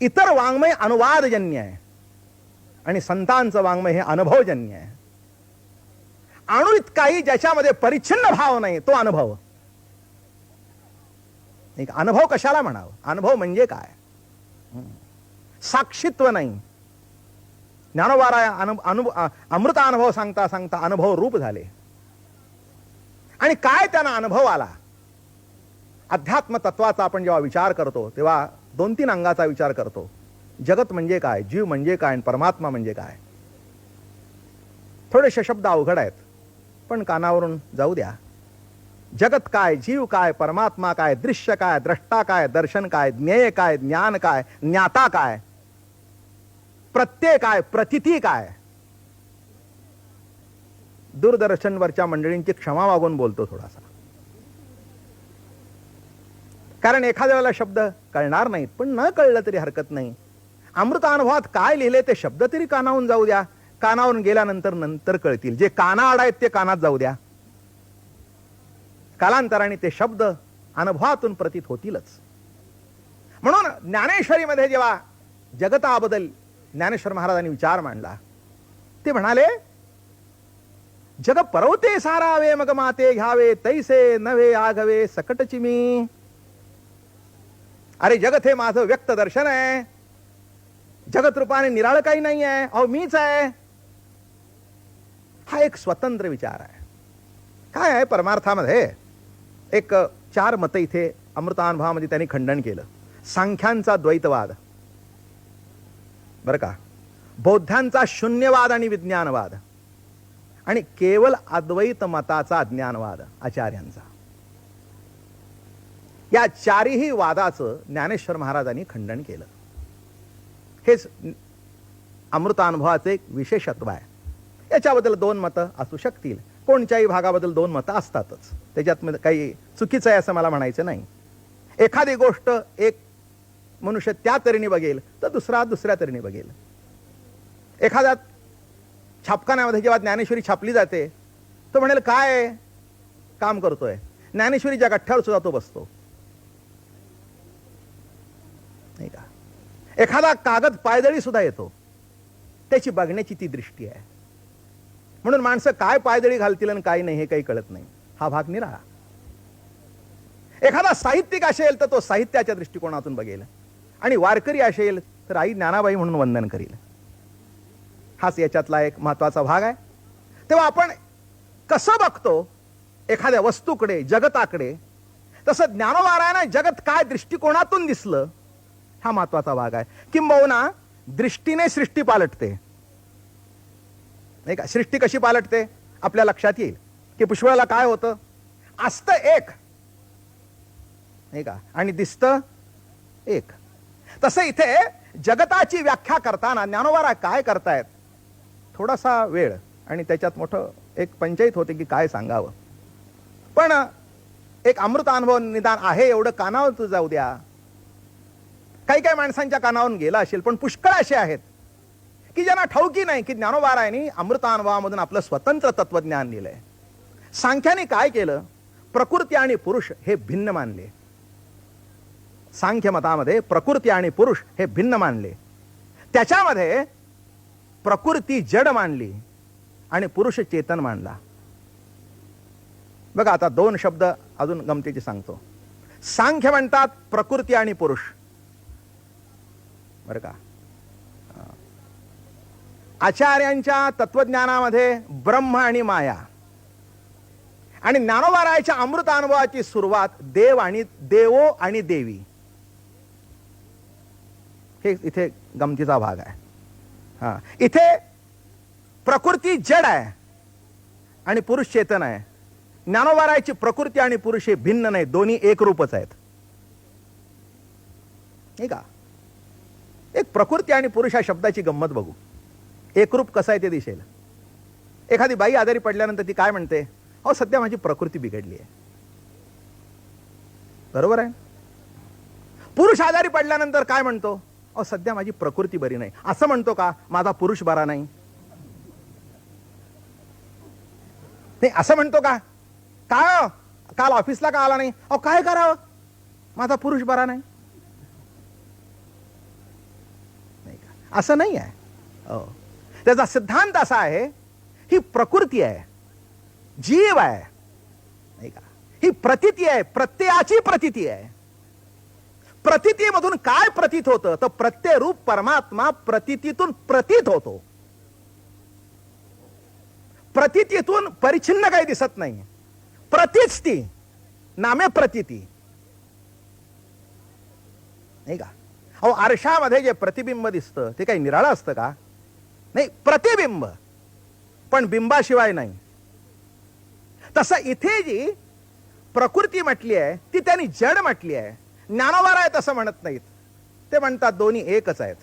इतर वाङ्मय अनुवादजन्य आहे आणि संतांचं वाङ्मय हे अनुभवजन्य आहे. अणु इतकाही ज्याच्यामध्ये परिच्छिन्न भाव नाही तो अनुभव. अनुभव कशाला म्हणावं? अनुभव म्हणजे काय? साक्षीत्व नाही. ज्ञानोबाराय अमृत अनुभव सांगता सांगता अनुभव रूप झाले. आणि काय त्यांना अनुभव आला? अध्यात्म तत्वाचा आपण जेव्हा विचार करतो तेव्हा 2-3 अंगाचा विचार करतो. जगत म्हणजे काय, जीव म्हणजे काय, परमात्मा म्हणजे काय. थोडेसे शब्द अवघड आहेत पण कानावरून जाऊ द्या. जगत काय, जीव काय, परमात्मा काय, दृश्य काय, द्रष्टा काय, दर्शन काय, ज्ञेय काय, ज्ञान काय, ज्ञाता काय, प्रत्यय काय, प्रतिती काय. दूरदर्शनवरच्या मंडळींची क्षमा मागून बोलतो थोडासा, कारण एखाद्या वेळेला शब्द कळणार नाहीत, पण न कळलं तरी हरकत नाही. अमृतानुभवात काय लिहिले ते शब्द तरी कानावून जाऊ द्या. कानावरून गेल्यानंतर नंतर कळतील. जे कानाआड आहेत ते कानात जाऊ द्या. कालांतराने ते शब्द अनुभवातून प्रतीत होतीलच. म्हणून ज्ञानेश्वरीमध्ये जेव्हा जगताबद्दल ज्ञानेश्वर महाराजांनी विचार मांडला, ते म्हणाले, जग परवते सारावे मग माते घ्यावे, तैसे नव्हे आघवे सकटची मी. अरे जगत हे माझं व्यक्त दर्शन आहे. जगत रूपाने निराळ काही नाही आहे, अहो मीच आहे. हा एक स्वतंत्र विचार आहे. काय आहे परमार्थामध्ये? एक 4 मतं इथे अमृतानुभवामध्ये त्यांनी खंडन केलं. सांख्यांचा द्वैतवाद बरं का, बौद्धांचा शून्यवाद आणि विज्ञानवाद, आणि केवळ अद्वैत मताचा ज्ञानवाद आचार्यांचा. या 4ही वादाचं ज्ञानेश्वर महाराजांनी खंडन केलं. हेच अमृतानुभवाचे एक विशेषत्व आहे. याच्याबद्दल 2 मतं असू शकतील. कोणत्याही भागाबद्दल 2 मतं असतातच. त्याच्यात काही चुकीचं आहे असं मला म्हणायचं नाही. एखादी गोष्ट एक मनुष्य त्या तऱ्हेने बघेल तर दुसरा दुसऱ्या तऱ्हेने बघेल. एखाद्या छापखान्यामध्ये जेव्हा ज्ञानेश्वरी छापली जाते तो म्हणेल काय काम करतोय, ज्ञानेश्वरीच्या गठ्ठ्यावर सुद्धा तो बसतो, नाही का. एखादा कागद पायदळी सुद्धा येतो, त्याची बघण्याची ती दृष्टी आहे. म्हणून माणसं काय पायदळी घालतील आणि काय नाही हे काही कळत नाही, हा भाग निराळा. एखादा साहित्यिक असेल तर तो साहित्याच्या दृष्टिकोनातून बघेल, आणि वारकरी असेल तर आई ज्ञानाबाई म्हणून वंदन करील. हाच याच्यातला एक महत्वाचा भाग आहे. तेव्हा आपण कसं बघतो एखाद्या वस्तूकडे, जगताकडे, तसं ज्ञानोबारायांना जगत काय दृष्टिकोनातून दिसलं हा महत्वाचा भाग आहे. किंबहुना दृष्टीने सृष्टी पालटते, नाही का. सृष्टी कशी पालटते आपल्या लक्षात येईल की पुष्कळाला काय होतं, असतं एक, नाही का, आणि दिसतं एक. तसं इथे जगताची व्याख्या करताना ज्ञानोबा काय करतायत, थोडासा वेळ आणि त्याच्यात मोठं एक पंचायत होते की काय सांगावं. पण एक अमृत अनुभव निदान आहे एवढं कानावर तू जाऊ द्या. काही काही माणसांच्या कानावरून गेला असेल, पण पुष्कळ असे आहेत की ज्यांना ठाऊकी नाही की ज्ञानोबारायांनी अमृतानुभवामधून आपलं स्वतंत्र तत्वज्ञान लिहिलंय. सांख्याने काय केलं, प्रकृती आणि पुरुष हे भिन्न मानले. सांख्य मतामध्ये प्रकृती आणि पुरुष हे भिन्न मानले. त्याच्यामध्ये प्रकृती जड मानली आणि पुरुष चेतन मानला. बघा आता दोन शब्द अजून गमतीचे सांगतो. सांख्य म्हणतात प्रकृती आणि पुरुष, बरं का. आचार्यांच्या तत्वज्ञानामध्ये ब्रह्म आणि माया, आणि ज्ञानोबारायाच्या अमृत अनुभवाची सुरुवात देवो आणि देवी, हे इथे गमतीचा भाग आहे. हा, इथे प्रकृती जड आहे आणि पुरुष चेतन आहे. ज्ञानोबारायाची प्रकृती आणि पुरुष हे भिन्न नाही, दोन्ही एक रूपच आहेत, नाही का. एक प्रकृती आणि पुरुष या शब्दाची गंमत बघू. एकरूप कसं आहे ते दिसेल. एखादी बाई आजारी पडल्यानंतर ती काय म्हणते, अहो सध्या माझी प्रकृती बिघडली आहे, बरोबर आहे. पुरुष आजारी पडल्यानंतर काय म्हणतो, अहो सध्या माझी प्रकृती बरी नाही. असं म्हणतो का माझा पुरुष बरा नाही, नाही असं म्हणतो का, काय काल ऑफिसला का आला नाही, अहो काय करावं माझा पुरुष बरा नाही, असं नाही आहे. त्याचा सिद्धांत असा आहे, ही प्रकृती आहे, जीव आहे, नाही का. ही प्रतीती आहे, प्रत्ययाची प्रतीती आहे. प्रतीतीमधून काय प्रतीत होतं, तर प्रत्यय रूप परमात्मा प्रतीतीतून प्रतीत होतो. प्रतीतीतून परिच्छिन्न काही दिसत नाही, प्रतीच ती, नामे प्रतीती, नाही का. अहो आरशामध्ये जे प्रतिबिंब दिसतं ते काही निराळं असतं का, नाही, प्रतिबिंब, पण बिंबाशिवाय नाही. तसं इथे जी प्रकृती म्हटली आहे ती त्यांनी जड म्हटली आहे. ज्ञानोबाराय तसं म्हणत नाहीत, ते म्हणतात दोन्ही एकच आहेत.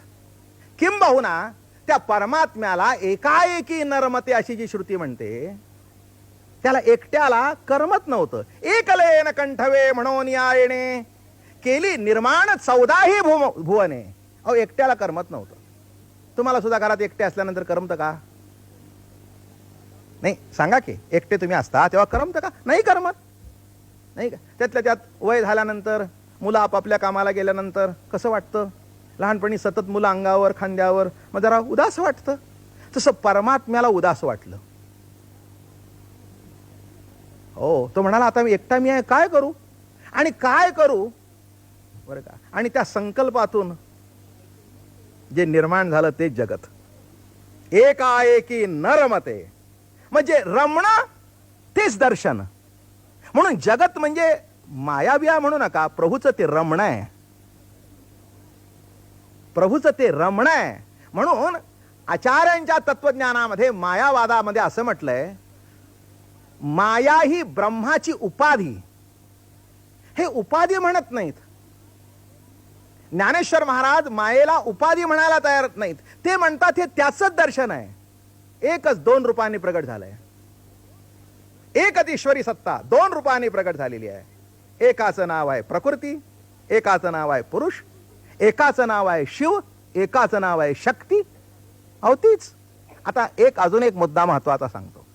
किंबहुना त्या परमात्म्याला एकाएकी नरमते अशी जी श्रुती म्हणते, त्याला एकट्याला करमत नव्हतं. एकलेन कंठवे म्हणून या येणे केली निर्माण 14ही भुवने. अहो एकट्याला करमत नव्हतं. तुम्हाला सुद्धा घरात एकटे असल्यानंतर करमतं का, नाही सांगा की. एकटे तुम्ही असता तेव्हा करमतं का, नाही करमत, नाही का. त्यातल्या त्यात वय झाल्यानंतर, मुलं आपापल्या कामाला गेल्यानंतर कसं वाटतं, लहानपणी सतत मुलं अंगावर खांद्यावर, मग जरा उदास वाटतं. तसं परमात्म्याला उदास वाटलं. हो, तो म्हणाला आता मी एकटा मी आहे, काय करू आणि काय करू, बरं का. आणि त्या संकल्पातून जे निर्माण झालं ते जगत. एकाएकी नरमते म्हणजे रमणं तेच दर्शन. म्हणून जगत म्हणजे मायाबिया म्हणू नका, प्रभूचं ते रमणं आहे, प्रभूचं ते रमणं आहे. म्हणून आचार्यांच्या तत्वज्ञानामध्ये मायावादामध्ये असं म्हटलंय, माया ही ब्रह्माची उपाधी. हे उपाधी म्हणत नाहीत. ज्ञानेश्वर महाराज मायेला उपाधी म्हणायला तयार नाहीत. ते म्हणतात हे त्याचंच दर्शन आहे, एकच 2 रूपांनी प्रगट झालंय. एकच ईश्वरी सत्ता 2 रूपांनी प्रगट झालेली आहे. एकाचं नाव आहे प्रकृती, एकाचं नाव आहे पुरुष, एकाचं नाव आहे शिव, एकाचं नाव आहे शक्ती, अहो तीच. आता अजून एक मुद्दा महत्वाचा सांगतो.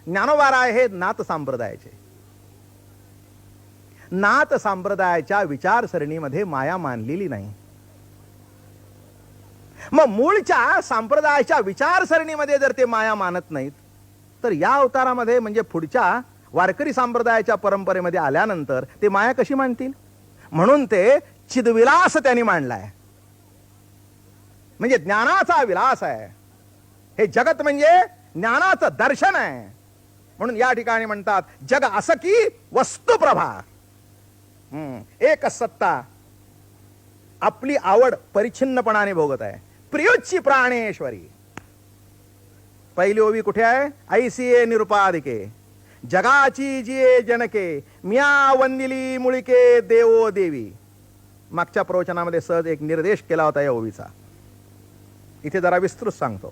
ज्ञानोबा राय हे नाथ संप्रदायाचे. नाथ संप्रदायाच्या विचारसरणीमध्ये माया मानलेली नाही. मग मूळच्या संप्रदायाच्या विचारसरणीमध्ये जर ते माया मानत नाहीत, तर या अवतारामध्ये म्हणजे पुढच्या वारकरी संप्रदायाच्या परंपरेमध्ये आल्यानंतर ते माया कशी मानतील? म्हणून ते चिदविलास त्यांनी मांडलाय. म्हणजे ज्ञानाचा विलास आहे. हे जगत म्हणजे ज्ञानाचं दर्शन आहे. म्हणून या ठिकाणी म्हणतात जग असं की वस्तुप्रभा. एक सत्ता आपली आवड परिच्छिन्नपणाने भोगत आहे. प्रियोच्ची प्राणेश्वरी. पहिली ओवी कुठे आहे? ऐसिये निरुपाधिके जगाची जिये जनके मिया वंदिली मुळिके देवो देवी. मागच्या प्रवचनामध्ये सहज एक निर्देश केला होता या ओवीचा. इथे जरा विस्तृत सांगतो,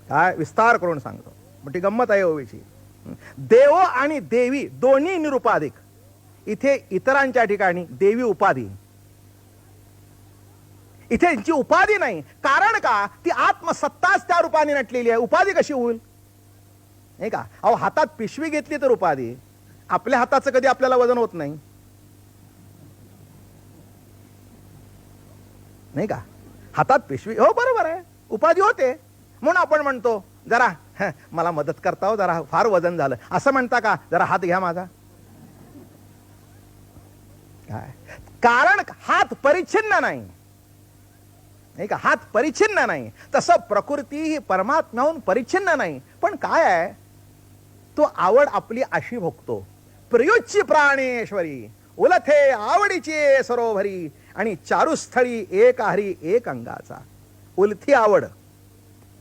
काय विस्तार करून सांगतो. मोठी गंमत आहे ओवीची. देव आणि देवी दोन्ही निरुपाधिक. इथे इतरांच्या ठिकाणी देवी उपाधी, इथे यांची उपाधी नाही. कारण का? ती आत्मसत्ताच त्या रूपाने नटलेली आहे. उपाधी कशी होईल? नाही का? अहो हातात पिशवी घेतली तर उपाधी. आपल्या हाताचं कधी आपल्याला वजन होत नाही, नाही का? हातात पिशवी, हो बरोबर आहे, उपाधी होते. म्हणून आपण म्हणतो जरा मला मदत करता हो, जरा फार वजन झालं. असं म्हणता का? जरा हात घ्या माझा. काय कारण? हात परिच्छिन्न नाही, नाही का? हात परिच्छिन्न नाही. तसं प्रकृती ही परमात्म्याहून परिच्छिन्न नाही. पण काय आहे, तो आवड आपली अशी भोगतो. प्रियोच्ची प्राणेश्वरी उलथे आवडीची सरोवरी आणि चारुस्थळी एक हरी एक अंगाचा. उलथी आवड.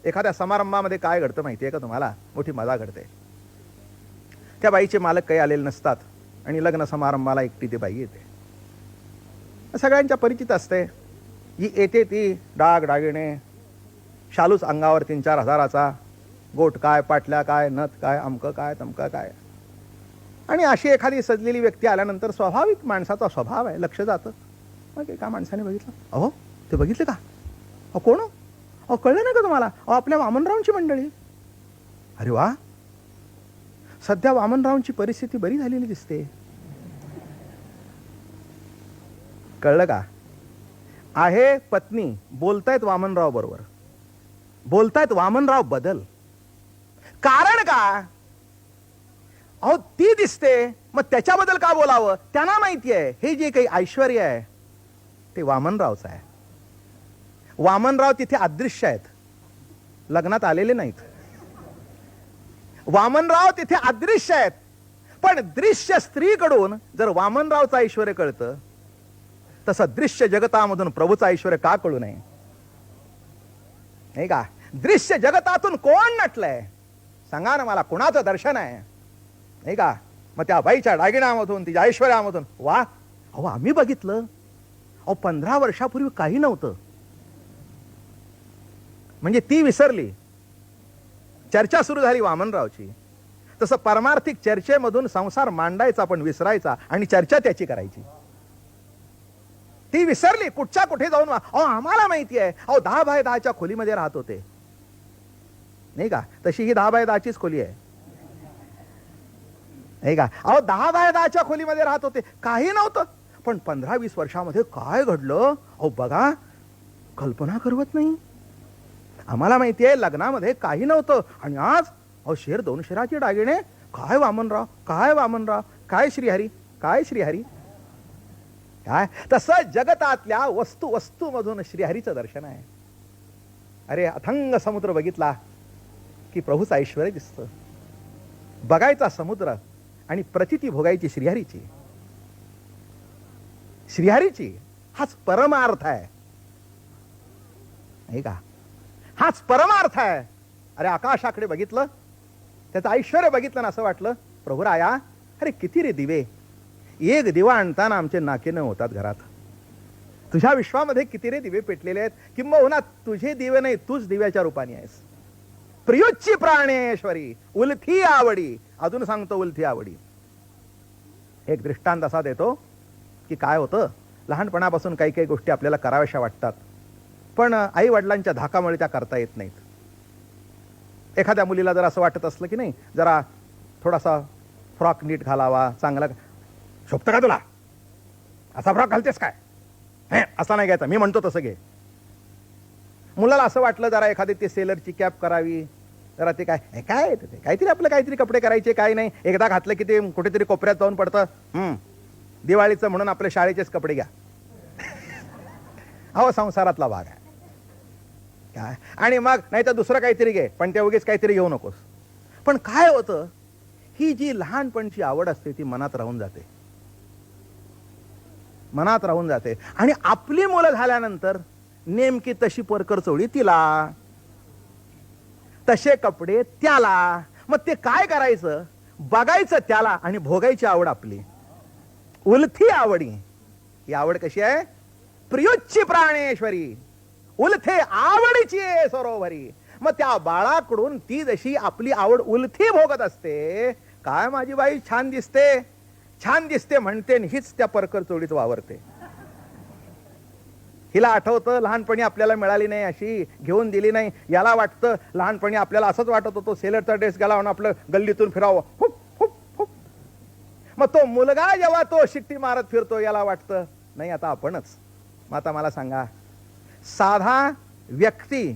एखाद्या समारंभामध्ये काय घडतं माहितीये का तुम्हाला? मोठी मजा घडते. त्या बाईचे मालक काही आलेले नसतात आणि लग्न समारंभाला एकटी ती बाई येते. सगळ्यांच्या परिचित असते. ही येते ती डाग डागिणे, शालूच अंगावर 3-4 हजाराचा, गोट काय, पाटल्या काय, नथ काय, अमकं काय, तमकं काय. आणि अशी एखादी सजलेली व्यक्ती आल्यानंतर स्वाभाविक माणसाचा स्वभाव आहे, लक्ष जातं. मग एका माणसाने बघितलं, अहो ते बघितले का? अहो कोण? अहो कळलं नाही का तुम्हाला? अहो आपल्या वामनरावांची मंडळी. अरे वा, सध्या वामनरावांची परिस्थिती बरी झालेली दिसते. कळलं का? आहे पत्नी, बोलतायत वामनराव बरोबर, बोलतायत वामनराव बदल. कारण का? अहो ती दिसते, मग त्याच्याबद्दल का बोलावं? त्यांना माहिती आहे हे जे काही ऐश्वर आहे ते वामनरावचं आहे. वामनराव तिथे अदृश्य आहेत, लग्नात आलेले नाहीत. वामनराव तिथे अदृश्य आहेत. पण दृश्य स्त्रीकडून जर वामनरावचं ऐश्वर कळतं, तसं दृश्य जगतामधून प्रभूचं ऐश्वर का कळू नये? नाही का? दृश्य जगतातून कोण नटलंय सांगा ना मला, कुणाचं दर्शन आहे? नाही का? मग त्या बाईच्या दागिन्यामधून, तिच्या ऐश्वर्यामधून वा. अहो आम्ही बघितलं, अहो 15 वर्षापूर्वी काही नव्हतं. म्हणजे ती विसरली, चर्चा सुरू झाली वामनरावची. तसं परमार्थिक चर्चेमधून संसार मांडायचा पण विसरायचा आणि चर्चा त्याची करायची. ती विसरली, कुठच्या कुठे जाऊन. अहो आम्हाला माहिती आहे, अहो 10 बाय 10च्या खोलीमध्ये राहत होते, नाही का? तशी ही 10 बाय 10चीच खोली आहे, नाही का? अहो 10 बाय 10च्या खोलीमध्ये राहत होते, काही नव्हतं. पण 15-20 वर्षामध्ये काय घडलं अहो बघा, कल्पना करवत नाही. आम्हाला माहिती आहे लग्नामध्ये काही नव्हतं आणि आज अहो 1.5-2 शेराचे दागिने. काय वामनराव, काय वामनराव, काय श्रीहरी, काय श्रीहरी. काय तसं जगतातल्या वस्तू वस्तूमधून श्रीहरीचं दर्शन आहे. अरे अथंग समुद्र बघितला की प्रभूचं ऐश्वर दिसतं. बघायचा समुद्र आणि प्रचिती भोगायची श्रीहरीची. श्रीहरीची हाच परमार्थ आहे, नाही का? हाच परमार्थ आहे. अरे आकाशाकडे बघितलं, त्याचं ऐश्वर बघितलं ना असं वाटलं, प्रभू राया अरे किती रे दिवे. एक दिवा आणताना आमचे नाके न होतात घरात. तुझ्या विश्वामध्ये किती रे दिवे पेटलेले आहेत. किंबहुना तुझे दिवे नाही, तूच दिव्याच्या रूपाने आहेस. प्रियोच्ची प्राणेश्वरी उलथी आवडी. अजून सांगतो उलथी आवडी. एक दृष्टांत असा देतो की काय होतं, लहानपणापासून काही काही गोष्टी आपल्याला कराव्याशा वाटतात, पण आई वडिलांच्या धाकामुळे त्या करता येत नाहीत. एखाद्या मुलीला जर असं वाटत असलं की नाही, जरा थोडासा फ्रॉक नीट घालावा, चांगला, शोभतं का तुला, असा फ्रॉक घालतेस काय, हे असा नाही घ्यायचा, मी म्हणतो तसं घे. मुलाला असं वाटलं जरा एखादी ते सेलरची कॅप करावी, जरा ते काय काय ते काहीतरी आपलं काहीतरी कपडे करायचे, काय नाही, एकदा घातलं की ते कुठेतरी कोपऱ्यात जाऊन पडतं. दिवाळीचं म्हणून आपल्या शाळेचेच कपडे घ्या. अहो, संसारातला भाग आहे काय. आणि मग नाही तर दुसरं काहीतरी घे, पण ते उगीच काहीतरी घेऊ नकोस. पण काय होतं, ही जी लहानपणची आवड असते ती मनात राहून जाते, मनात राहून जाते. आणि आपली मुलं झाल्यानंतर नेमकी तशी परकर चोळी तिला, तसे कपडे त्याला. मग ते काय करायचं, बघायचं त्याला आणि भोगायची आवड आपली, उलथी आवडी. ही आवड कशी आहे, प्रियोच्ची प्राणेश्वरी, उलथे आवडीची सरोवरी. मग त्या बाळाकडून ती जशी आपली आवड उलथी भोगत असते, काय माझी बाई छान दिसते, छान दिसते म्हणते, हीच त्या परकर चोळीत वावरते. हिला आठवतं लहानपणी आपल्याला मिळाली नाही, अशी घेऊन दिली नाही. याला वाटतं लहानपणी आपल्याला असंच वाटत होतं, सेलरचा ड्रेस घालावून आपलं गल्लीतून फिरावं, हुप हुप हुप. मग तो मुलगा जेव्हा तो शिट्टी मारत फिरतो, याला वाटतं नाही आता आपणच. मग आता मला सांगा, साधा व्यक्ती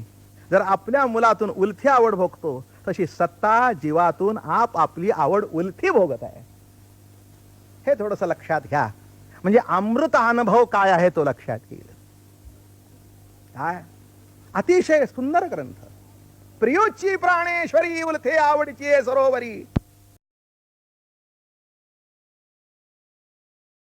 जर आपल्या मुलातून उलथी आवड भोगतो, तशी सत्ता जीवातून आपली आवड उलथी भोगत आहे. हे थोडंसं लक्षात घ्या, म्हणजे अमृत अनुभव काय आहे तो लक्षात येईल. काय अतिशय सुंदर ग्रंथ, प्रियोची प्राणेश्वरी, उलथे आवडीची सरोवरी.